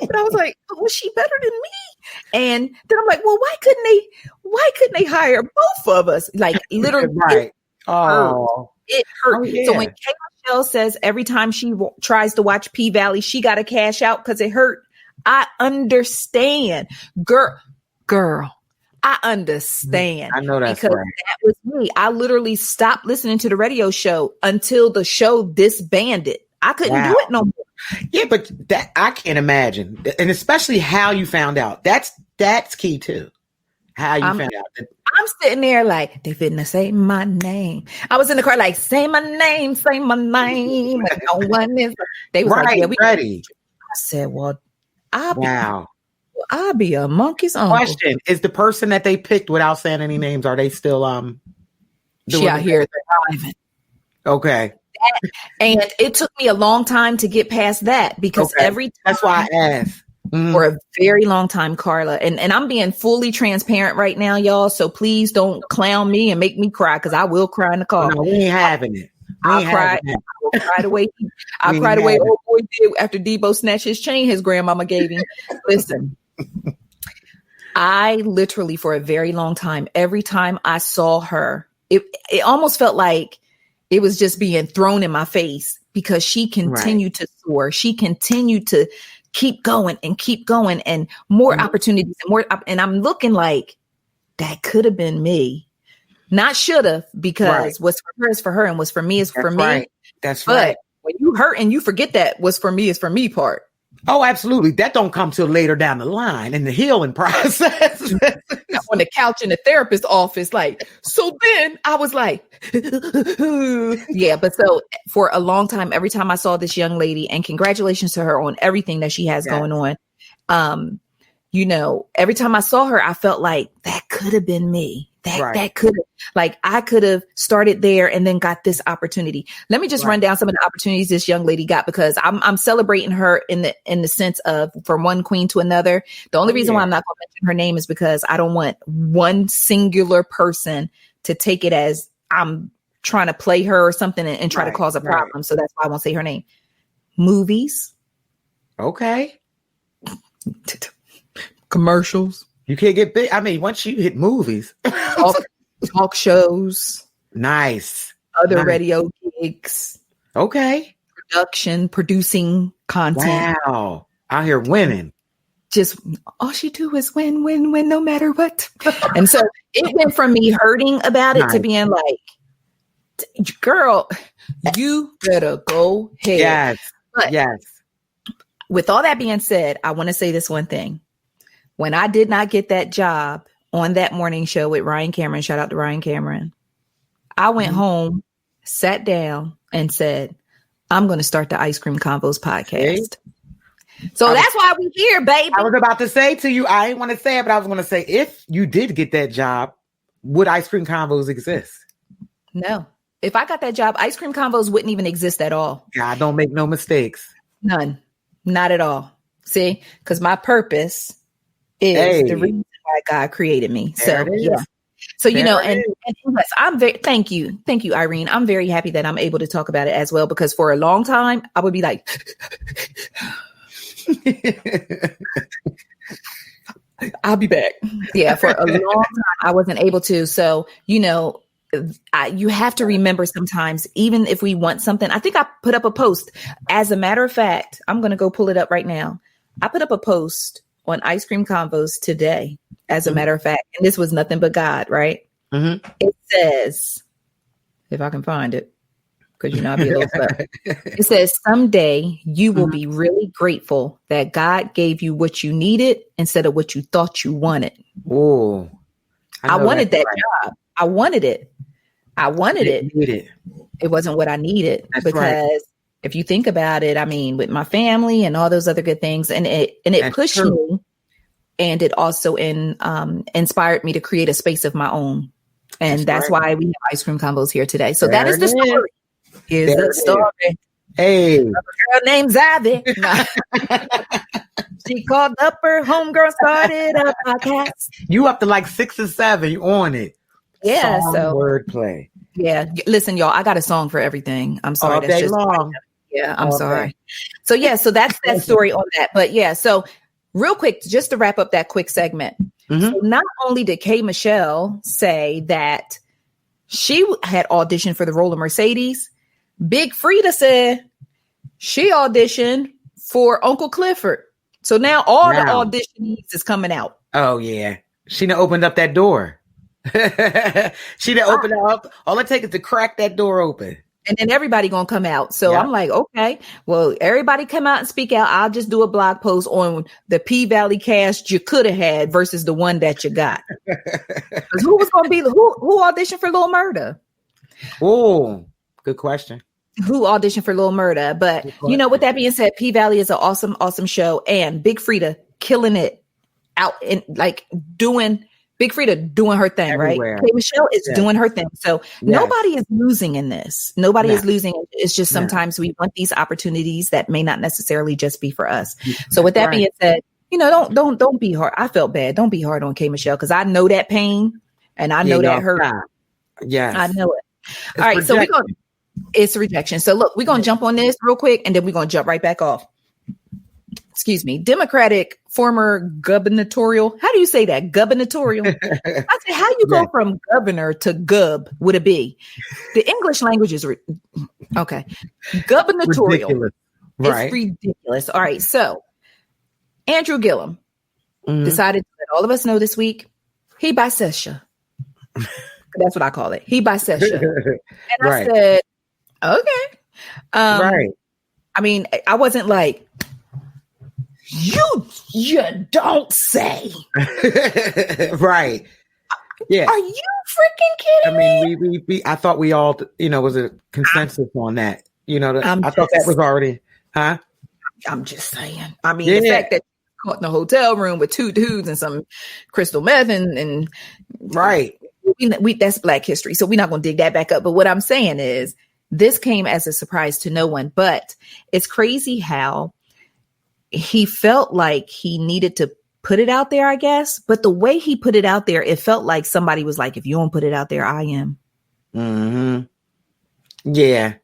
But I was like, was she better than me? And then I'm like, well, why couldn't they hire both of us? Like literally, right? It hurt. Oh, yeah. So when Kay Michelle says every time she tries to watch P Valley, she got to cash out because it hurt. I understand, girl. I understand. I know that's because right. that was me. I literally stopped listening to the radio show until the show disbanded. I couldn't do it no more. Yeah, but that I can't imagine, and especially how you found out. That's key too. How you found out. I'm sitting there like they finna say my name. I was in the car like say my name, say my name. But no one is. They was like, yeah, we ready. I said, well, Wow. I'll be a monkey's uncle. Question: is the person that they picked without saying any names? Are they still she out here thriving? Okay. And it took me a long time to get past that because every time, that's why I asked. For a very long time, Karla, and I'm being fully transparent right now, y'all. So please don't clown me and make me cry because I will cry in the car. No, we ain't having it. I cried the way old boy did after Debo snatched his chain his grandmama gave him. Listen, I literally for a very long time, every time I saw her, it almost felt like it was just being thrown in my face because she continued to soar. She continued to keep going and more opportunities and more. And I'm looking like that could have been me. Not should have, because what's for her is for her and what's for me is for me. Right. That's but right. when you hurt and you forget that what's for me is for me part. Oh, absolutely. That don't come till later down the line in the healing process. On the couch in the therapist's office, like, so then I was like, yeah, but so for a long time, every time I saw this young lady, and congratulations to her on everything that she has going on. You know, every time I saw her, I felt like that could have been me. That could have, like, I could have started there and then got this opportunity. Let me just run down some of the opportunities this young lady got, because I'm celebrating her in the sense of from one queen to another. The only reason why I'm not going to mention her name is because I don't want one singular person to take it as I'm trying to play her or something and try to cause a problem. So that's why I won't say her name. Movies. Okay. Commercials. You can't get big. I mean, once you hit movies, talk shows, nice, other radio gigs, producing content. Wow, out here winning. Just all she do is win, no matter what. And so it went from me hurting about it to being like, girl, you better go ahead. Yes, but with all that being said, I want to say this one thing. When I did not get that job on that morning show with Ryan Cameron, shout out to Ryan Cameron, I went home, sat down, and said, I'm going to start the Ice Cream Convos Podcast. So that's why we're here, baby. I was about to say to you, I didn't want to say it, but I was going to say, if you did get that job, would Ice Cream Convos exist? No. If I got that job, Ice Cream Convos wouldn't even exist at all. God, don't make no mistakes. None. Not at all. See? Because my purpose is the reason why God created me. So you know, and yes, I'm thank you, Irene. I'm very happy that I'm able to talk about it as well, because for a long time I would be like, I'll be back. Yeah, for a long time I wasn't able to. So you know, you have to remember sometimes, even if we want something. I think I put up a post. As a matter of fact, I'm going to go pull it up right now. I put up a post on Ice Cream Convos today, as a matter of fact, and this was nothing but God, right? It says, if I can find it, because I'll be a little slow. It says, someday you will be really grateful that God gave you what you needed instead of what you thought you wanted. Oh, I wanted that job. I wanted it. It wasn't what I needed. That's because right. if you think about it, I mean, with my family and all those other good things, and it pushed me, and it also inspired me to create a space of my own. And that's why we have Ice Cream Convos here today. So that is the story. Here's the story. Hey. A girl named Xaviera. She called up her homegirl, started a podcast. You up to like 6 or 7. You on it. Yeah. Song, so wordplay. Yeah. Listen, y'all, I got a song for everything. I'm sorry. All day long. Yeah, I'm sorry. So yeah, so that's that story on that. But yeah, so real quick, just to wrap up that quick segment. So not only did K. Michelle say that she had auditioned for the role of Mercedes, Big Frida said she auditioned for Uncle Clifford. So now all the auditionees is coming out. Oh yeah. She done opened up that door. She done opened it up. All it takes is to crack that door open. And then everybody gonna come out. So I'm like, okay, well, everybody come out and speak out. I'll just do a blog post on the P-Valley cast you could have had versus the one that you got. Who was gonna be who auditioned for Lil Murda? Oh, good question. Who auditioned for Lil Murda? But with that being said, P-Valley is an awesome, awesome show, and Big Frida killing it out and like doing. Big Frida doing her thing, everywhere. Right? K. Michelle is doing her thing. So nobody is losing in this. Nobody is losing. It's just sometimes we want these opportunities that may not necessarily just be for us. So with that being said, don't be hard. I felt bad. Don't be hard on K. Michelle because I know that pain and I know that hurt. Yeah, I know it. All right, so it's rejection. So look, we're gonna jump on this real quick and then we're gonna jump right back off. Excuse me, Democratic former gubernatorial. How do you say that? Gubernatorial. I said, how you go from governor to gub would it be? The English language is okay. Gubernatorial. Ridiculous. Right. It's ridiculous. All right. So Andrew Gillum decided to let all of us know this week he bisexual. That's what I call it. He bisexual. And I said, okay. Right. I mean, I wasn't like, you don't say. Right. Yeah. Are you freaking kidding me? I mean, we I thought we all, was a consensus on that. I thought that was already, huh? I'm just saying. I mean, the fact that caught in a hotel room with 2 dudes and some crystal meth and right. We that's Black history. So we're not going to dig that back up. But what I'm saying is this came as a surprise to no one, but it's crazy how he felt like he needed to put it out there, I guess. But the way he put it out there, it felt like somebody was like, if you don't put it out there, I am. Mm-hmm. Yeah.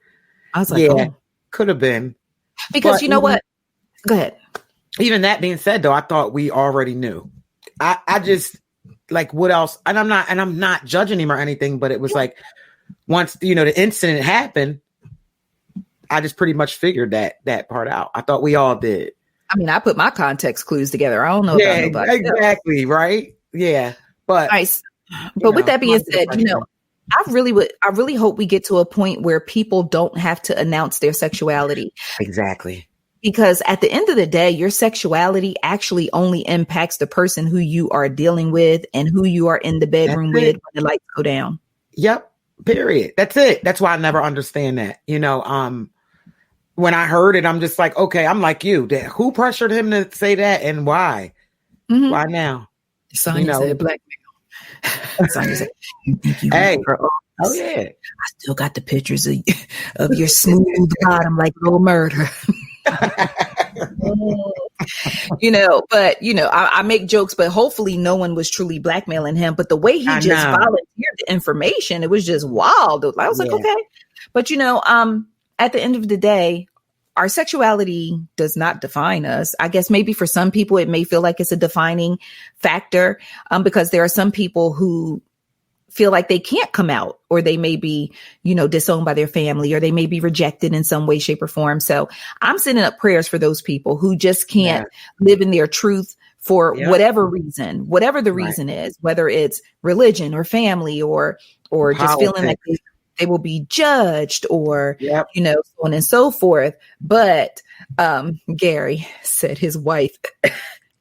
I was like, could have been. Because you know what? Go ahead. Even that being said, though, I thought we already knew. I just like what else? And I'm not judging him or anything, but it was like once, the incident happened, I just pretty much figured that part out. I thought we all did. I mean, I put my context clues together. I don't know about nobody exactly, else. Right? Yeah. But but with that being said, I really hope we get to a point where people don't have to announce their sexuality. Exactly. Because at the end of the day, your sexuality actually only impacts the person who you are dealing with and who you are in the bedroom with when the lights go down. Yep. Period. That's it. That's why I never understand that. When I heard it, I'm just like, okay, I'm like you. Who pressured him to say that and why? Mm-hmm. Why now? Sonya said black male. Sonya said, hey, oh yeah. I still got the pictures of your smooth bottom like Lil Murda. But I make jokes, but hopefully no one was truly blackmailing him. But the way he just volunteered the information, it was just wild. I was like, okay. But at the end of the day, our sexuality does not define us. I guess maybe for some people, it may feel like it's a defining factor because there are some people who feel like they can't come out, or they may be, disowned by their family, or they may be rejected in some way, shape, or form. So I'm sending up prayers for those people who just can't live in their truth for whatever reason, whatever the reason is, whether it's religion or family or just feeling like they will be judged or, Yep. you know, so on and so forth. But Gary said his wife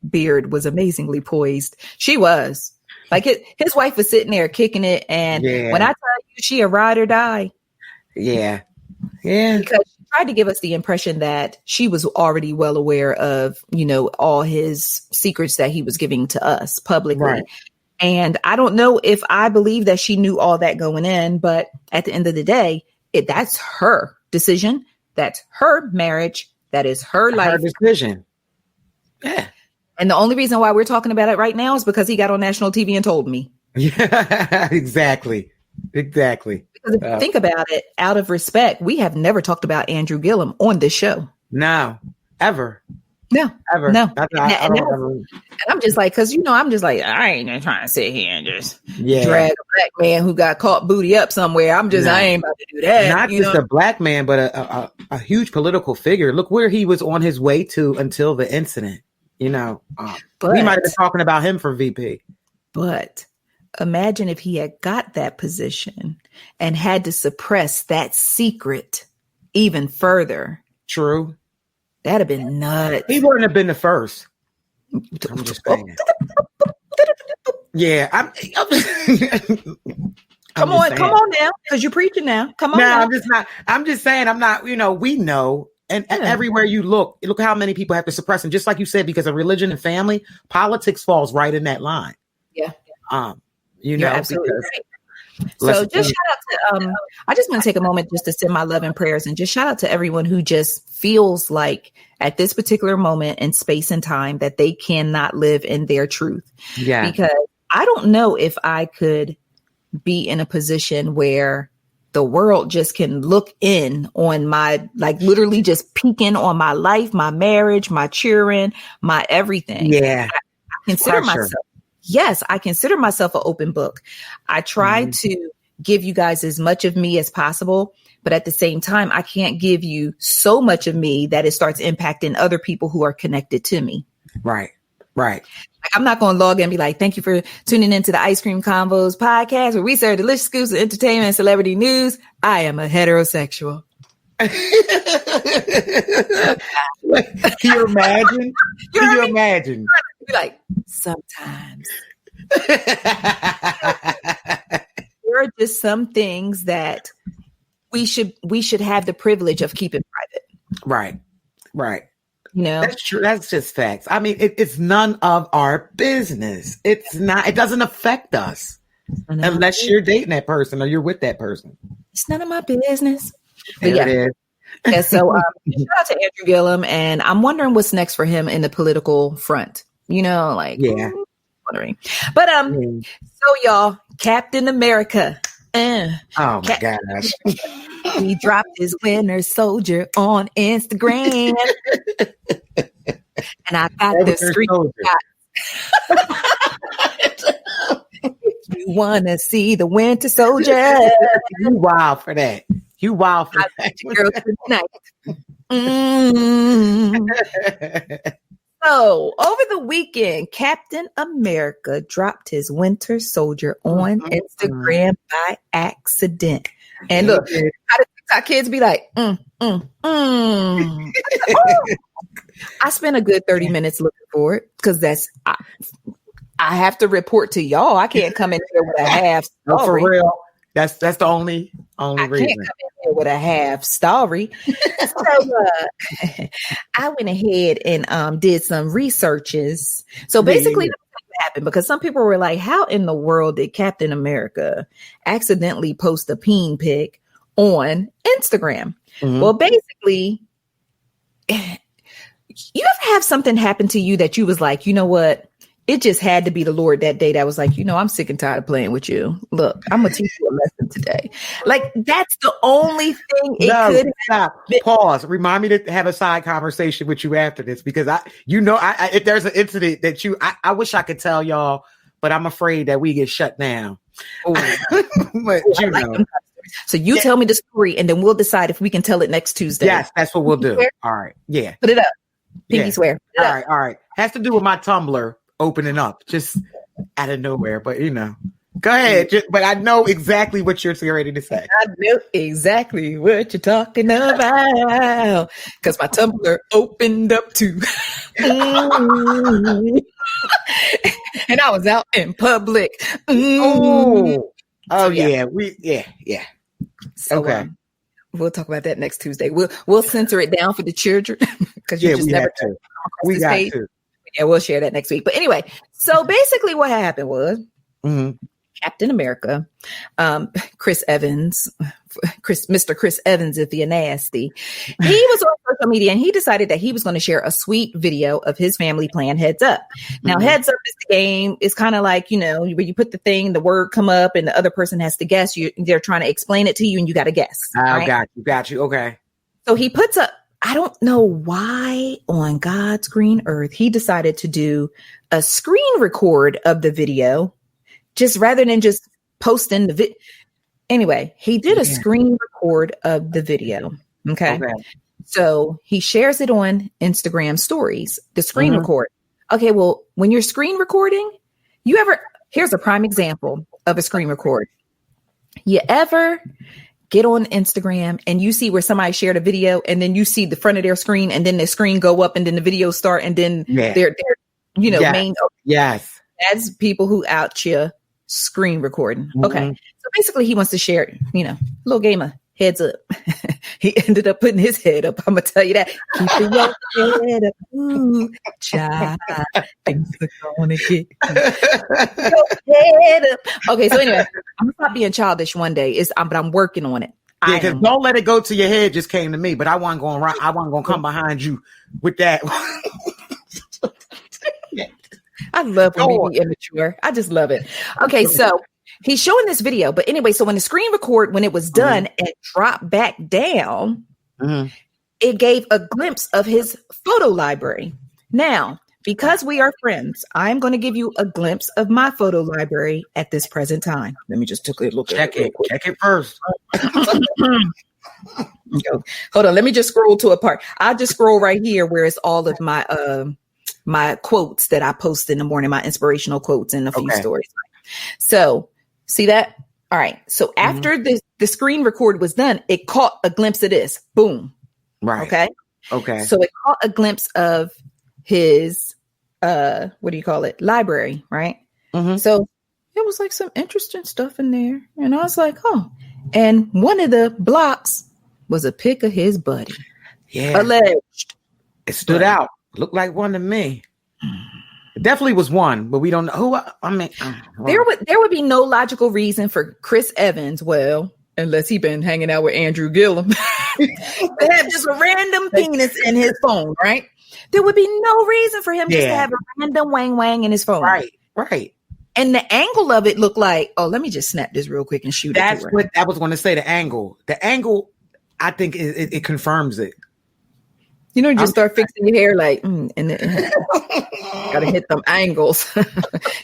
beard was amazingly poised. She was. Like his wife was sitting there kicking it. And when I tell you she a ride or die. Yeah. Yeah. Because she tried to give us the impression that she was already well aware of, you know, all his secrets that he was giving to us publicly. Right. And I don't know if I believe that she knew all that going in, but at the end of the day, that's her decision. That's her marriage. That is her life. Her decision. Yeah. And the only reason why we're talking about it right now is because he got on national TV and told me. Yeah, exactly. Because if you think about it, out of respect, we have never talked about Andrew Gillum on this show. No, ever. No, ever. No. And I'm just like, because, you know, I'm just like, I ain't just trying to sit here and just a drag black man who got caught booty up somewhere. I ain't about to do that. Not just a black man, but a huge political figure. Look where he was on his way to until the incident. You know, we might have been talking about him for VP. But imagine if he had got that position and had to suppress that secret even further. True. That'd have been nuts. He wouldn't have been the first. I'm just saying. Yeah. Come on now, because you're preaching now. Come on. No, now. I'm just saying, I'm not, you know, we know. And everywhere you look how many people have to suppress. And just like you said, because of religion and family, politics falls right in that line. Yeah. You You're know, absolutely right. So just shout out to, I just want to take a moment just to send my love and prayers and just shout out to everyone who just feels like at this particular moment in space and time that they cannot live in their truth. Yeah. Because I don't know if I could be in a position where the world just can look in on my, like literally just peeking on my life, my marriage, my children, my everything. Yeah. I consider myself. Yes, I consider myself an open book. I try to give you guys as much of me as possible, but at the same time, I can't give you so much of me that it starts impacting other people who are connected to me. Right. Right. I'm not going to log in and be like, thank you for tuning into the Ice Cream Convos Podcast, where we serve delicious scoops of entertainment and celebrity news. I am a heterosexual. Can you imagine? Can you imagine? Be like, sometimes. There are just some things that we should have the privilege of keeping private. Right. Right. You know, that's true. That's just facts. I mean, it's none of our business. It's not. It doesn't affect us unless you're dating that person or you're with that person. It's none of my business. But There it is. Yeah. So shout out to Andrew Gillum, and I'm wondering what's next for him in the political front. You know, like wondering. But so y'all, Captain America. Oh my gosh. He dropped his Winter Soldier on Instagram. And I got the screenshot. If you want to see the Winter Soldier. You wild for that. You wild for that. Girl tonight. So over the weekend, Captain America dropped his Winter Soldier on Instagram by accident. And look, how the TikTok kids be like, I spent a good 30 minutes looking for it because I have to report to y'all. I can't come in here with a half story. No, for real. That's the only reason. I can't come in here with a half story. So I went ahead and did some researches. So basically, what happened, because some people were like, how in the world did Captain America accidentally post a peen pic on Instagram? Well, basically, you ever have something happen to you that you was like, you know what? It just had to be the Lord that day that was like, you know, I'm sick and tired of playing with you. Look, I'm going to teach you a lesson today. Like, that's the only thing it could stop. Pause. Remind me to have a side conversation with you after this, because if there's an incident that I wish I could tell y'all, but I'm afraid that we get shut down. But you know. So you tell me the story and then we'll decide if we can tell it next Tuesday. Yes, that's what we'll do. All right. Yeah. Put it up. Pinky swear. All right. All right. Has to do with my Tumblr opening up just out of nowhere, but you know. Go ahead, but I know exactly what you're ready to say. I know exactly what you're talking about because my Tumblr opened up too. And I was out in public. Oh, So, yeah. So, okay. We'll talk about that next Tuesday. We'll censor it down for the children because you just never to. We got page. to. Yeah, we'll share that next week. But anyway, so basically what happened was Captain America, Chris Evans, Mr. Chris Evans, if you're nasty, he was on social media and he decided that he was going to share a sweet video of his family playing Heads Up. Now, Heads Up is the game. It's kind of like, where you put the thing, the word come up and the other person has to guess. They're trying to explain it to you and you got to guess. Right? Got you. Okay. So he puts up, I don't know why on God's green earth, he decided to do a screen record of the video just rather than just posting the video. Anyway, he did a screen record of the video. Okay. So he shares it on Instagram stories, the screen record. Okay. Well, when you're screen recording, here's a prime example of a screen record. You ever get on Instagram and you see where somebody shared a video and then you see the front of their screen and then the screen go up and then the video start and then they're main. Yes. That's people who out you screen recording. Okay. So basically he wants to share, a little game of Heads Up. He ended up putting his head up. I'm going to tell you that. Keep your head up. Ooh, child. Things are going to get your head up. Okay. So anyway, I'm going to stop being childish one day. But I'm working on it. Yeah, because don't let it go to your head. Just came to me, but I wasn't going to come behind you with that. I love when we be immature. I just love it. Okay, so he's showing this video, but anyway, so when the screen record, when it was done and dropped back down, it gave a glimpse of his photo library. Now, because we are friends, I'm going to give you a glimpse of my photo library at this present time. Let me just take a look at it. Check it first. Hold on. Let me just scroll to a part. I'll just scroll right here where it's all of my my quotes that I post in the morning, my inspirational quotes and a few stories. So see that? All right. So after the screen record was done, it caught a glimpse of this. Boom. Right. Okay. So it caught a glimpse of his, what do you call it? Library. Right. So it was like some interesting stuff in there. And I was like, oh, and one of the blocks was a pic of his buddy. Yeah. Alleged. It stood out. Looked like one to me. It definitely was one, but we don't know who. There would be no logical reason for Chris Evans, well, unless he been hanging out with Andrew Gillum, to have just a random penis in his phone, right? There would be no reason for him just to have a random wang in his phone, right. And the angle of it looked like, oh, let me just snap this real quick and shoot it. That's what I was going to say. The angle, I think it confirms it. You just start fixing your hair like, and gotta hit them angles. You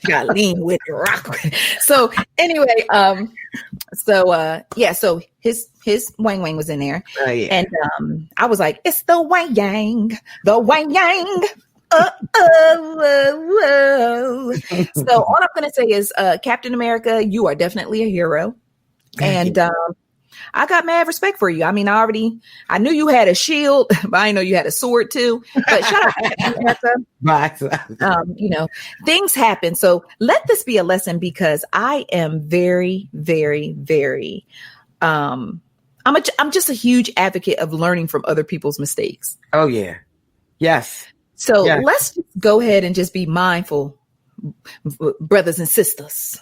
gotta lean with it, rock with it. So anyway, so his wang was in there. And I was like, it's the wang yang. So all I'm gonna say is Captain America, you are definitely a hero. And I got mad respect for you. I mean, I knew you had a shield, but I didn't know you had a sword too. But shout out to America. Things happen. So let this be a lesson because I am very, very, very, I'm just a huge advocate of learning from other people's mistakes. Oh yeah. Yes. So let's just go ahead and just be mindful, brothers and sisters.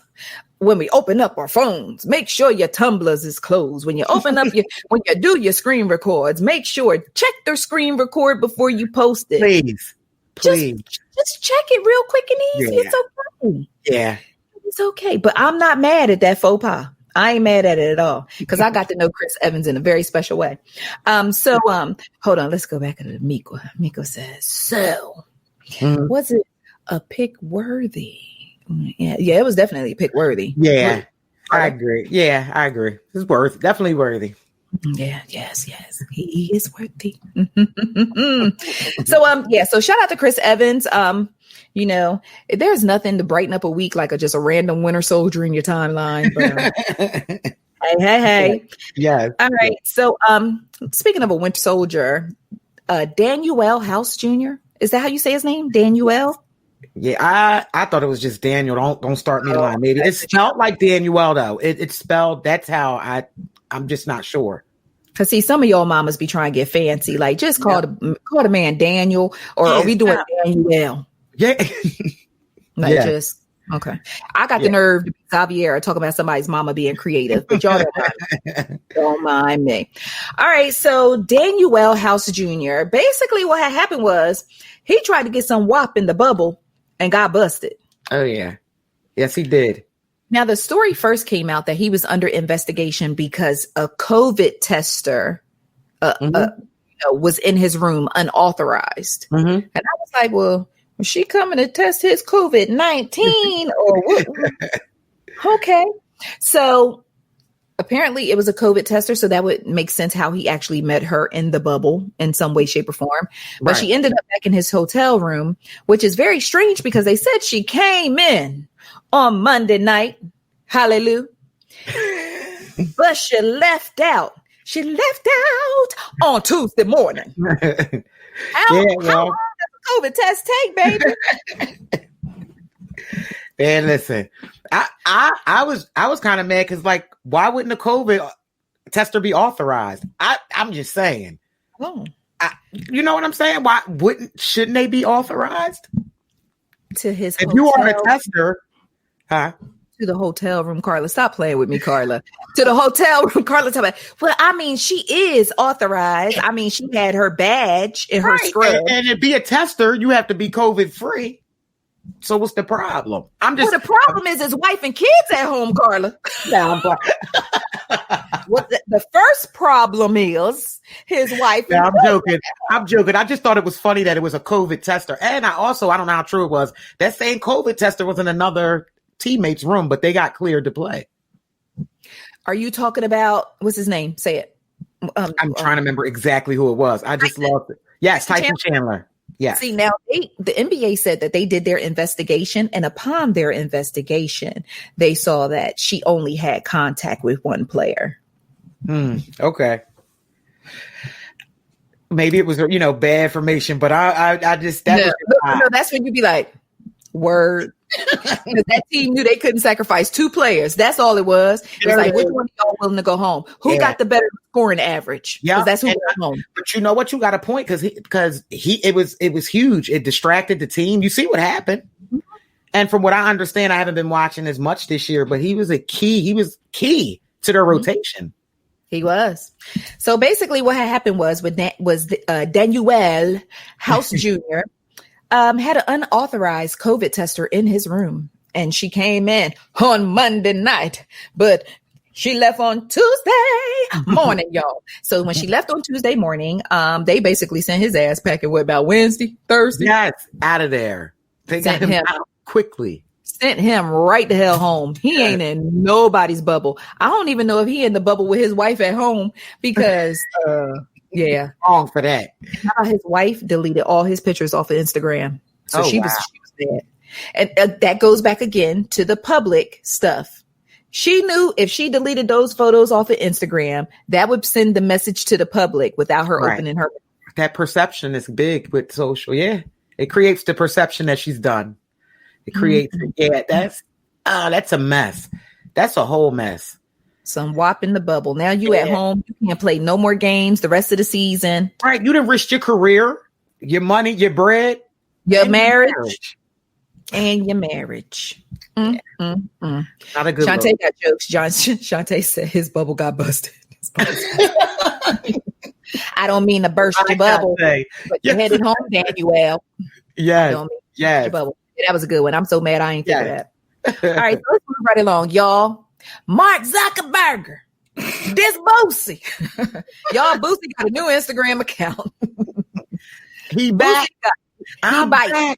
When we open up our phones, make sure your tumblers is closed. When you open up when you do your screen records, make sure check their screen record before you post it. Please. Just check it real quick and easy. Yeah. It's okay. Yeah. It's okay. But I'm not mad at that faux pas. I ain't mad at it at all because I got to know Chris Evans in a very special way. So hold on, let's go back to the Miko. Miko says, so was it a pick worthy? Yeah, it was definitely pick worthy. Yeah, I agree. It's definitely worthy. Yeah, yes, he is worthy. So shout out to Chris Evans. You know, there's nothing to brighten up a week like just a random winter soldier in your timeline. But, hey. Yeah. All right. So, speaking of a winter soldier, Danuel House Jr. Is that how you say his name? Danuel? Yeah, I thought it was just Daniel. Don't start me the line. Maybe it's spelled like Danuel though. It's spelled. That's how I'm just not sure. Cause see, some of y'all mamas be trying to get fancy, like just call the man Daniel, or are we doing Danuel? Yeah. Just okay. I got the nerve to be Xaviera talking about somebody's mama being creative, but y'all don't mind me. All right, so Danuel House Jr. Basically, what had happened was he tried to get some WAP in the bubble and got busted. Oh yeah, yes he did. Now the story first came out that he was under investigation because a COVID tester was in his room unauthorized, and I was like, well. Was she coming to test his COVID-19 or what? Okay. So apparently it was a COVID tester. So that would make sense how he actually met her in the bubble in some way, shape, or form. But she ended up back in his hotel room, which is very strange because they said she came in on Monday night. Hallelujah. But she left out. She left out on Tuesday morning. How long does a COVID test take, baby? Man, listen, I was kind of mad because, like, why wouldn't a COVID tester be authorized? I'm just saying. Oh. You know what I'm saying? Shouldn't they be authorized? To his if hotel. You are a tester, huh? To the hotel room, Karla. Stop playing with me, Karla. To the hotel room, Karla. Well, I mean, she is authorized. I mean, she had her badge in her scrub. And to be a tester, you have to be COVID free. So what's the problem? The problem is his wife and kids at home, Karla. The first problem is his wife. Yeah, I'm joking. I just thought it was funny that it was a COVID tester. And I don't know how true it was. That same COVID tester was in another teammate's room, but they got cleared to play. Are you talking about, what's his name? Say it. I'm trying to remember exactly who it was. I just loved it. Yes, Tyson Chandler. Yeah. See, now the NBA said that they did their investigation, and upon their investigation, they saw that she only had contact with one player. Okay. Maybe it was, bad information, but I just, no, that's when you be like, word. That team knew they couldn't sacrifice two players. That's all it was. It was like, which one of y'all willing to go home? Who got the better scoring average? Yeah, that's who went home. But you know what? You got a point because it was huge. It distracted the team. You see what happened. And from what I understand, I haven't been watching as much this year, but he was key to their rotation. He was. So basically, what had happened was Danuel House Jr. Had an unauthorized COVID tester in his room, and she came in on Monday night, but she left on Tuesday morning, y'all. So when she left on Tuesday morning, they basically sent his ass packing. What about Wednesday, Thursday? Yes, out of there. They got him out quickly. Sent him right the hell home. He ain't in nobody's bubble. I don't even know if he in the bubble with his wife at home because, yeah, wrong for that. His wife deleted all his pictures off of Instagram, so she was dead. And that goes back again to the public stuff. She knew if she deleted those photos off of Instagram, that would send the message to the public without her opening her. That perception is big with social. Yeah, it creates the perception that she's done. It creates. Yeah, that's a mess. That's a whole mess. Some WAP in the bubble. Now you at home, you can't play no more games the rest of the season. Right. You done risked your career, your money, your bread, your marriage. And your marriage. Not a good Shantae got jokes. Shantae said his bubble got busted. I don't mean to burst your bubble, but you're headed home, Danuel. Yes. Your bubble. That was a good one. I'm so mad I ain't think of that. All right, so let's move right along, y'all. Mark Zuckerberg, this Boosie. Y'all, Boosie got a new Instagram account. He back. Bike.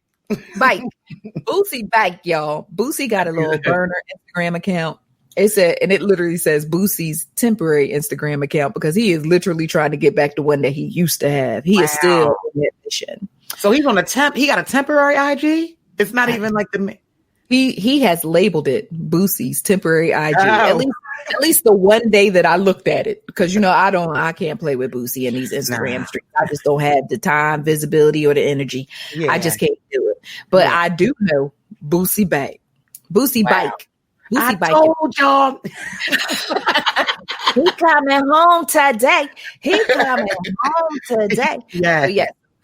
Boosie back, y'all. Boosie got a little burner Instagram account. It said, and it literally says Boosie's temporary Instagram account because he is literally trying to get back to one that he used to have. He is still in that mission. So he's on he got a temporary IG? It's not even like the. He has labeled it Boosie's temporary IG. At least the one day that I looked at it, because I can't play with Boosie in these Instagram streets. I just don't have the time, visibility, or the energy. Yeah. I just can't do it. But I do know Boosie back. Boosie bike. Boosie bike. Told y'all. He coming home today. Yeah. So,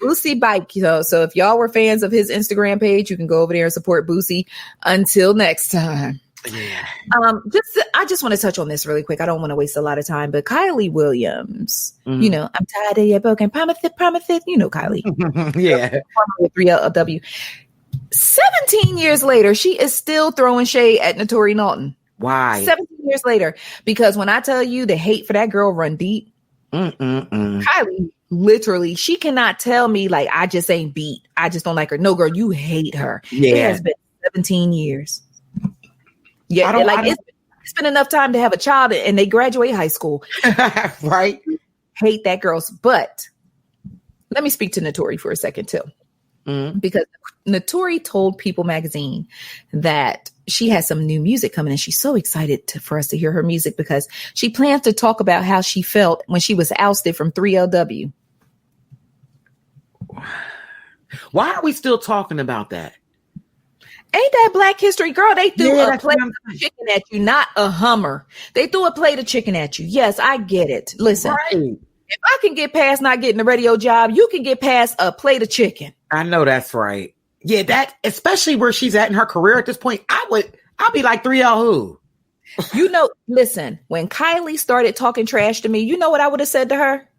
Boosie bike. So if y'all were fans of his Instagram page, you can go over there and support Boosie. Until next time. Yeah. I just want to touch on this really quick. I don't want to waste a lot of time, but Kiely Williams, I'm tired of your broken promise it. Kiely. Yeah. 3LW. 17 years later, she is still throwing shade at Naturi Naughton. Why? 17 years later. Because when I tell you the hate for that girl run deep, Kiely, literally, she cannot tell me like, I just ain't beat. I just don't like her. No, girl, you hate her. Yeah. It has been 17 years. Yeah, it's been enough time to have a child and they graduate high school. Right. Hate that girls. But let me speak to Naturi for a second too. Because Naturi told People magazine that she has some new music coming and she's so excited for us to hear her music because she plans to talk about how she felt when she was ousted from 3LW. Why are we still talking about that? Ain't that Black History? Girl, they threw a plate of chicken at you, not a Hummer. They threw a plate of chicken at you. Yes, I get it. Listen, if I can get past not getting a radio job, you can get past a plate of chicken. I know that's right. Yeah, that especially where she's at in her career at this point, I'll be like 3L who? Listen, when Kiely started talking trash to me, you know what I would have said to her?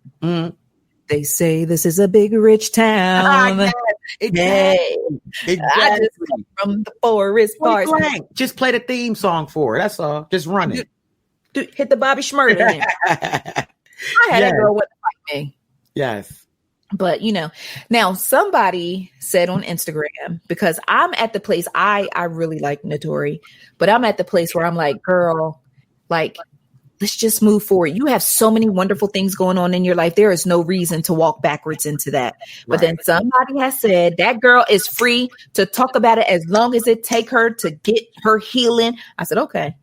They say this is a big rich town. Exactly. I just come from the forest parts. Just play the theme song for her. That's all. Just run it. Hit the Bobby Shmurda in. I had that girl want to fight me. Yes. But, now somebody said on Instagram, because I'm at the place, I really like Naturi, but I'm at the place where I'm like, girl, like, let's just move forward. You have so many wonderful things going on in your life. There is no reason to walk backwards into that. But then somebody has said that girl is free to talk about it as long as it take her to get her healing. I said, okay.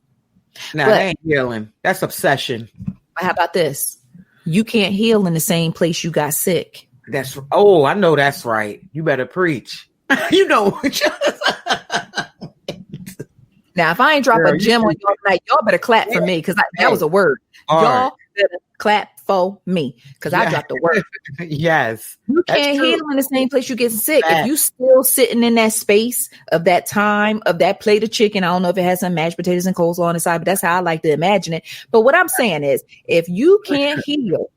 No, that ain't healing. That's obsession. How about this? You can't heal in the same place you got sick. I know that's right. You better preach. Now, if I ain't drop a gem on y'all tonight, y'all better clap for me because that was a word. Y'all better clap for me because I dropped a word. Yes. You can't heal in the same place you get sick. If you still sitting in that space of that time of that plate of chicken, I don't know if it has some mashed potatoes and coleslaw on the side, but that's how I like to imagine it. But what I'm saying is, if you can't heal,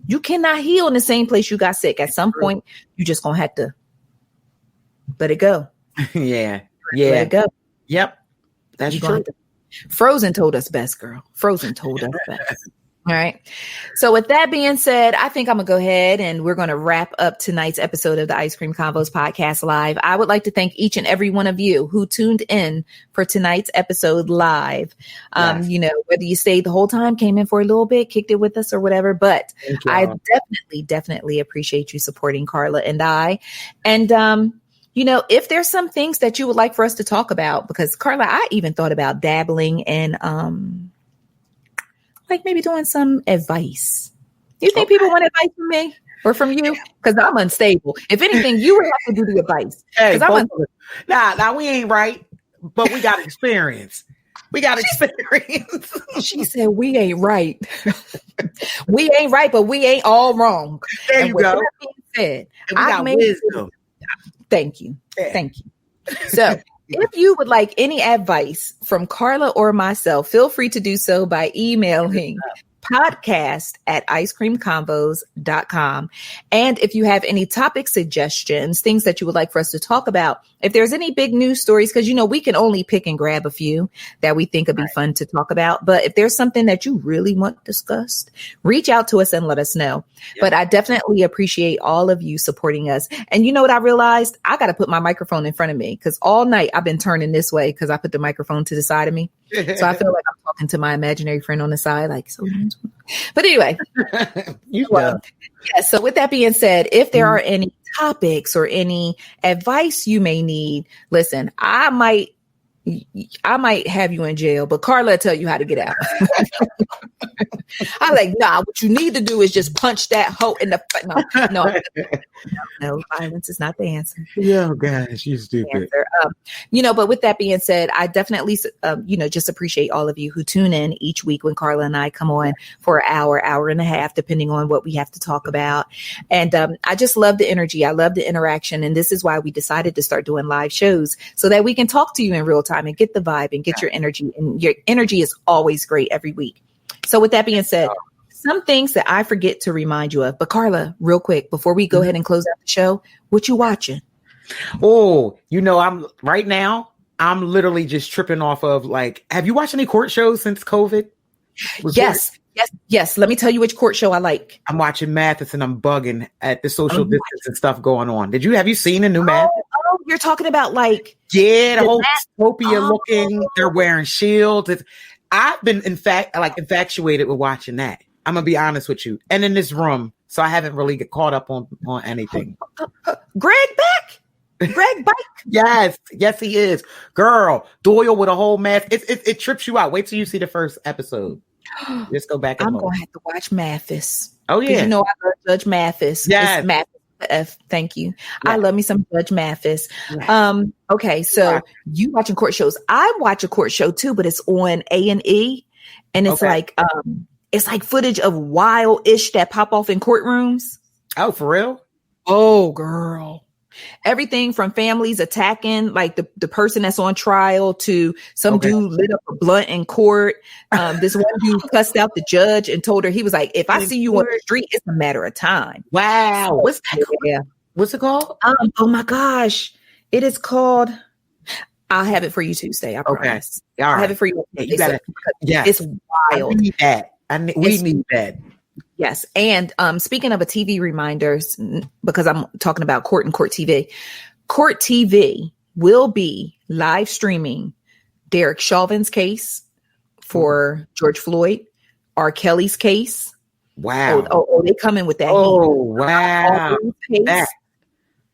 you cannot heal in the same place you got sick. At some point, you just gonna have to let it go. Yeah. Let it go. Yep. That's true. Frozen told us best, girl. Frozen told us best. All right. So with that being said, I think I'm going to go ahead and we're going to wrap up tonight's episode of the Ice Cream Convos Podcast live. I would like to thank each and every one of you who tuned in for tonight's episode live. Whether you stayed the whole time, came in for a little bit, kicked it with us or whatever, but I definitely appreciate you supporting Karla and I. And, if there's some things that you would like for us to talk about, because Karla, I even thought about dabbling in, like maybe doing some advice. You think people want advice from me or from you? Because I'm unstable. If anything, you would have to do the advice. Hey, nah, we ain't right, but we got experience. She said, we ain't right. We ain't right, but we ain't all wrong. There you go. That being said, I got wisdom. Thank you. So if you would like any advice from Karla or myself, feel free to do so by emailing podcast@icecreamconvos.com. And if you have any topic suggestions, things that you would like for us to talk about, if there's any big news stories, because, we can only pick and grab a few that we think would be fun to talk about. But if there's something that you really want discussed, reach out to us and let us know. Yeah. But I definitely appreciate all of you supporting us. And you know what I realized? I got to put my microphone in front of me because all night I've been turning this way because I put the microphone to the side of me. So I feel like I'm talking to my imaginary friend on the side, like, so. But anyway, so with that being said, if there are any topics or any advice you may need, listen, I might have you in jail, but Karla will tell you how to get out. I'm like, nah, what you need to do is just punch that hoe in the no, violence is not the answer. Yeah, gosh, you stupid. But with that being said, I definitely, just appreciate all of you who tune in each week when Karla and I come on for an hour and a half, depending on what we have to talk about. And I just love the energy. I love the interaction. And this is why we decided to start doing live shows so that we can talk to you in real time and get the vibe and get your energy. And your energy is always great every week. So with that being said, some things that I forget to remind you of, but Karla, real quick, before we go ahead and close out the show, what you watching? Oh, I'm literally just tripping off of have you watched any court shows since COVID? Yes. Let me tell you which court show I like. I'm watching Mathis and I'm bugging at the social distance and stuff going on. Have you seen a new Mathis? Oh, you're talking about the whole dystopia looking, they're wearing shields. I've been infatuated with watching that. I'm gonna be honest with you. And in this room, so I haven't really get caught up on anything. Greg Bike. Yes, he is. Girl, Doyle with a whole mask. It trips you out. Wait till you see the first episode. Let's go back. I'm gonna have to watch Mathis. Oh yeah, I love Judge Mathis. Yes. Mathis. Thank you. Yeah. I love me some Judge Mathis. Yeah. Okay, so you watching court shows? I watch a court show too, but it's on A&E, and it's it's like footage of wild-ish that pop off in courtrooms. Oh, for real? Oh, girl. Everything from families attacking the person that's on trial to some dude lit up a blunt in court. This one dude cussed out the judge and told her, he was like, if I see you on the street, it's a matter of time. Wow. What's that called? Yeah. What's it called? Oh my gosh. It is called, I'll have it for you Tuesday. I promise. All right. I'll have it for you. You got it. Yeah. It's wild. I need that. We need that. Yes. And speaking of a TV reminders, because I'm talking about Court and Court TV will be live streaming Derek Chauvin's case for George Floyd, R. Kelly's case. Wow. Oh, they come in with that. Oh, wow.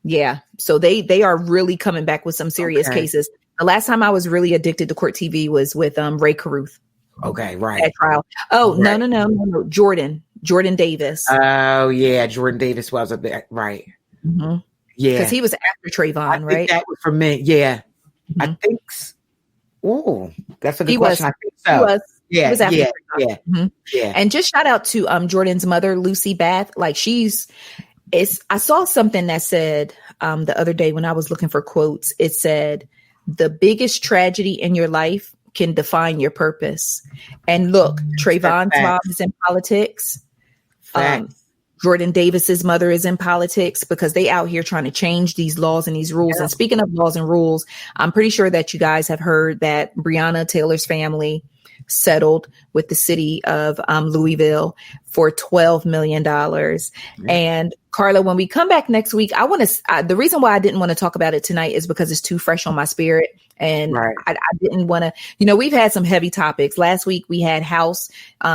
Yeah. So they are really coming back with some serious cases. The last time I was really addicted to Court TV was with Ray Caruth. Okay, right. At trial. Oh, right. No. Jordan Davis. Oh, yeah. Jordan Davis was a bit, right. Mm-hmm. Yeah. Because he was after Trayvon, right? That was for me. Yeah. Mm-hmm. I think. Oh, that's a good question. I think so. He was after Trayvon. Yeah. Mm-hmm. Yeah. And just shout out to Jordan's mother, Lucy Bath. I saw something that said the other day when I was looking for quotes, it said, the biggest tragedy in your life can define your purpose. And look, Trayvon's mom is in politics. Jordan Davis's mother is in politics because they out here trying to change these laws and these rules. Yeah. And speaking of laws and rules, I'm pretty sure that you guys have heard that Breonna Taylor's family settled with the city of Louisville for $12 million. Mm-hmm. And Karla, when we come back next week, the reason why I didn't want to talk about it tonight is because it's too fresh on my spirit. And right. I didn't want to, we've had some heavy topics. Last week we had House,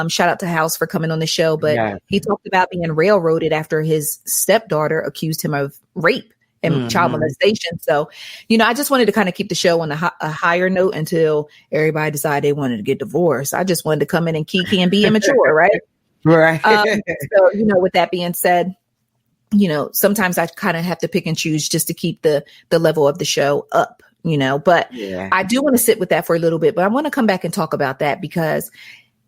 shout out to House for coming on the show, but he talked about being railroaded after his stepdaughter accused him of rape and child molestation. So, I just wanted to kind of keep the show on a higher note until everybody decided they wanted to get divorced. I just wanted to come in and kiki and be immature, right? Right. So, with that being said, sometimes I kind of have to pick and choose just to keep the level of the show up, but I do want to sit with that for a little bit, but I want to come back and talk about that because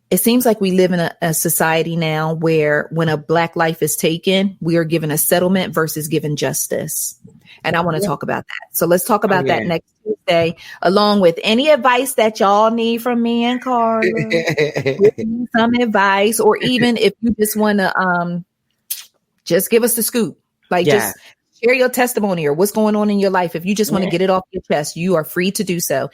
it seems like we live in a society now where when a Black life is taken, we are given a settlement versus given justice. And I want to talk about that. So let's talk about that next Tuesday, along with any advice that y'all need from me and Karla. Some advice, or even if you just want to just give us the scoop, just share your testimony or what's going on in your life. If you just want to get it off your chest, you are free to do so.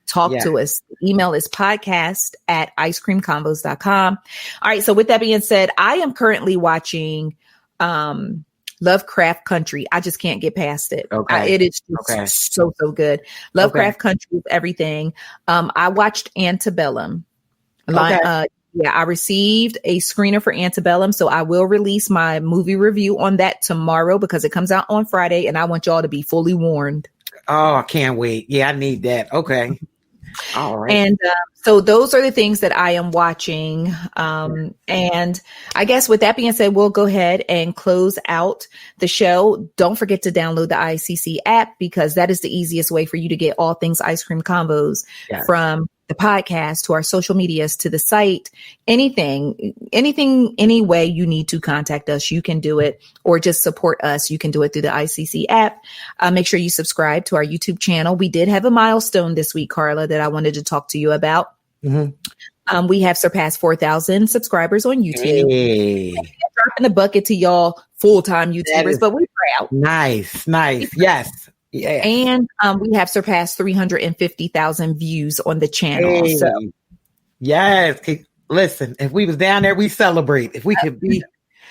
Talk to us. The email is podcast@icecreamconvos.com. All right. So with that being said, I am currently watching Lovecraft Country. I just can't get past it. It is so good. Lovecraft Country is everything. I watched Antebellum. Yeah, I received a screener for Antebellum, so I will release my movie review on that tomorrow because it comes out on Friday, and I want y'all to be fully warned. Oh, I can't wait. Yeah, I need that. Okay. All right. And so those are the things that I am watching. And I guess with that being said, we'll go ahead and close out the show. Don't forget to download the ICC app because that is the easiest way for you to get all things Ice Cream Convos from the podcast to our social medias to the site, anything, any way you need to contact us, you can do it, or just support us. You can do it through the ICC app. Make sure you subscribe to our YouTube channel. We did have a milestone this week, Karla, that I wanted to talk to you about. Mm-hmm. We have surpassed 4,000 subscribers on YouTube. Hey. Dropping the bucket to y'all full-time YouTubers, but we're proud. Nice. Yes. Yeah. And we have surpassed 350,000 views on the channel. Hey. So yes. Listen, if we was down there, we celebrate. If we could be,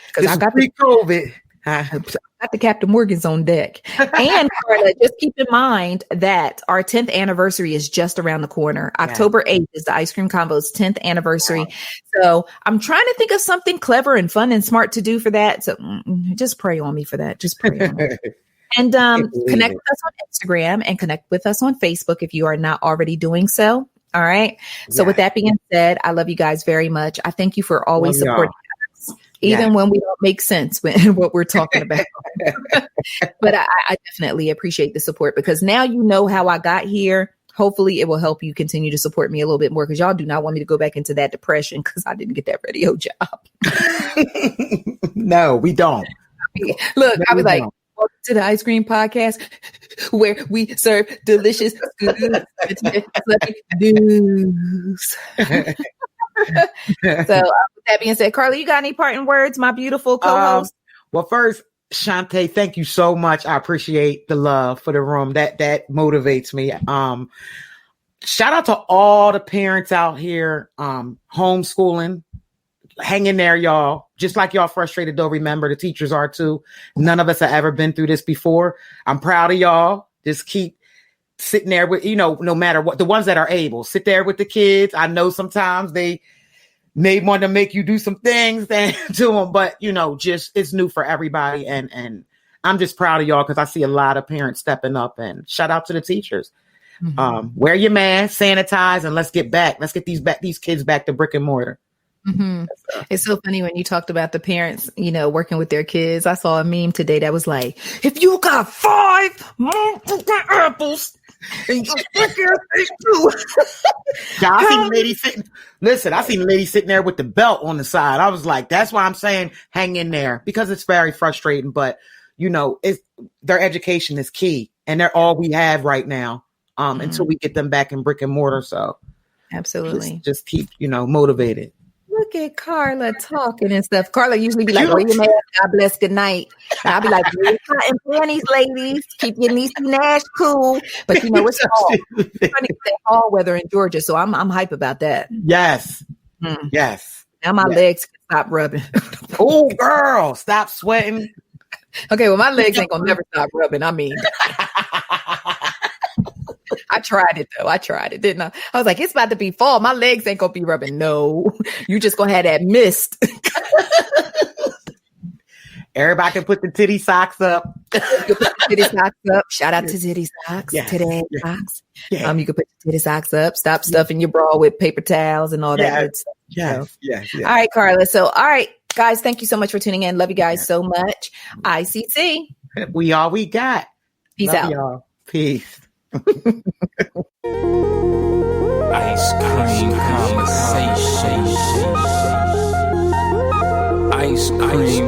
because I got pre-COVID. I got the Captain Morgan's on deck. And Karla, just keep in mind that our 10th anniversary is just around the corner. October 8th is the Ice Cream Convos 10th anniversary. Wow. So I'm trying to think of something clever and fun and smart to do for that. So just pray on me for that. Just pray on me. And connect with us on Instagram and connect with us on Facebook if you are not already doing so. All right. So with that being said, I love you guys very much. I thank you for always supporting us, even when we don't make sense with what we're talking about. But I definitely appreciate the support because now you know how I got here. Hopefully it will help you continue to support me a little bit more because y'all do not want me to go back into that depression because I didn't get that radio job. No, we don't. Look, I was like, welcome to the Ice Cream Podcast, where we serve delicious good news. So, with that being said, Karla, you got any parting words, my beautiful co-host? Well, first, Shantae, thank you so much. I appreciate the love for the room. That motivates me. Shout out to all the parents out here, homeschooling. Hang in there, y'all. Just like y'all frustrated, though, remember the teachers are too. None of us have ever been through this before. I'm proud of y'all. Just keep sitting there with, no matter what, the ones that are able, sit there with the kids. I know sometimes they may want to make you do some things to them, but just it's new for everybody. And I'm just proud of y'all because I see a lot of parents stepping up, and shout out to the teachers. Mm-hmm. Wear your mask, sanitize, and let's get these kids back to brick and mortar. Mm-hmm. It's so funny when you talked about the parents, working with their kids. I saw a meme today that was like, if you got 5 apples and you stick your face too. I seen ladies sitting there with the belt on the side. I was like, that's why I'm saying hang in there because it's very frustrating, but their education is key and they're all we have right now until we get them back in brick and mortar. So absolutely just keep, motivated. Look at Karla talking and stuff. Karla usually be like, "Oh, you man, God bless, good night." And I'll be like, "Cotton panties, ladies, keep your Niecy Nash cool." But it's fall. It's funny to say fall weather in Georgia, so I'm hype about that. Yes, yes. Now my legs can stop rubbing. Oh, girl, stop sweating. Okay, well, my legs ain't gonna never stop rubbing. I mean. I tried it though. I tried it, didn't I? I was like, it's about to be fall. My legs ain't gonna be rubbing. No, you just gonna have that mist. Everybody can put the titty socks up. You can put the titty socks up. Shout out to titty socks. Yes. Titty socks. Yeah. You can put the titty socks up. Stop stuffing your bra with paper towels and all that good stuff. Yes. All right, Karla. So, all right, guys, thank you so much for tuning in. Love you guys so much. ICC. We all we got. Peace Love out. Y'all. Peace. Ice cream conversation. Ice cream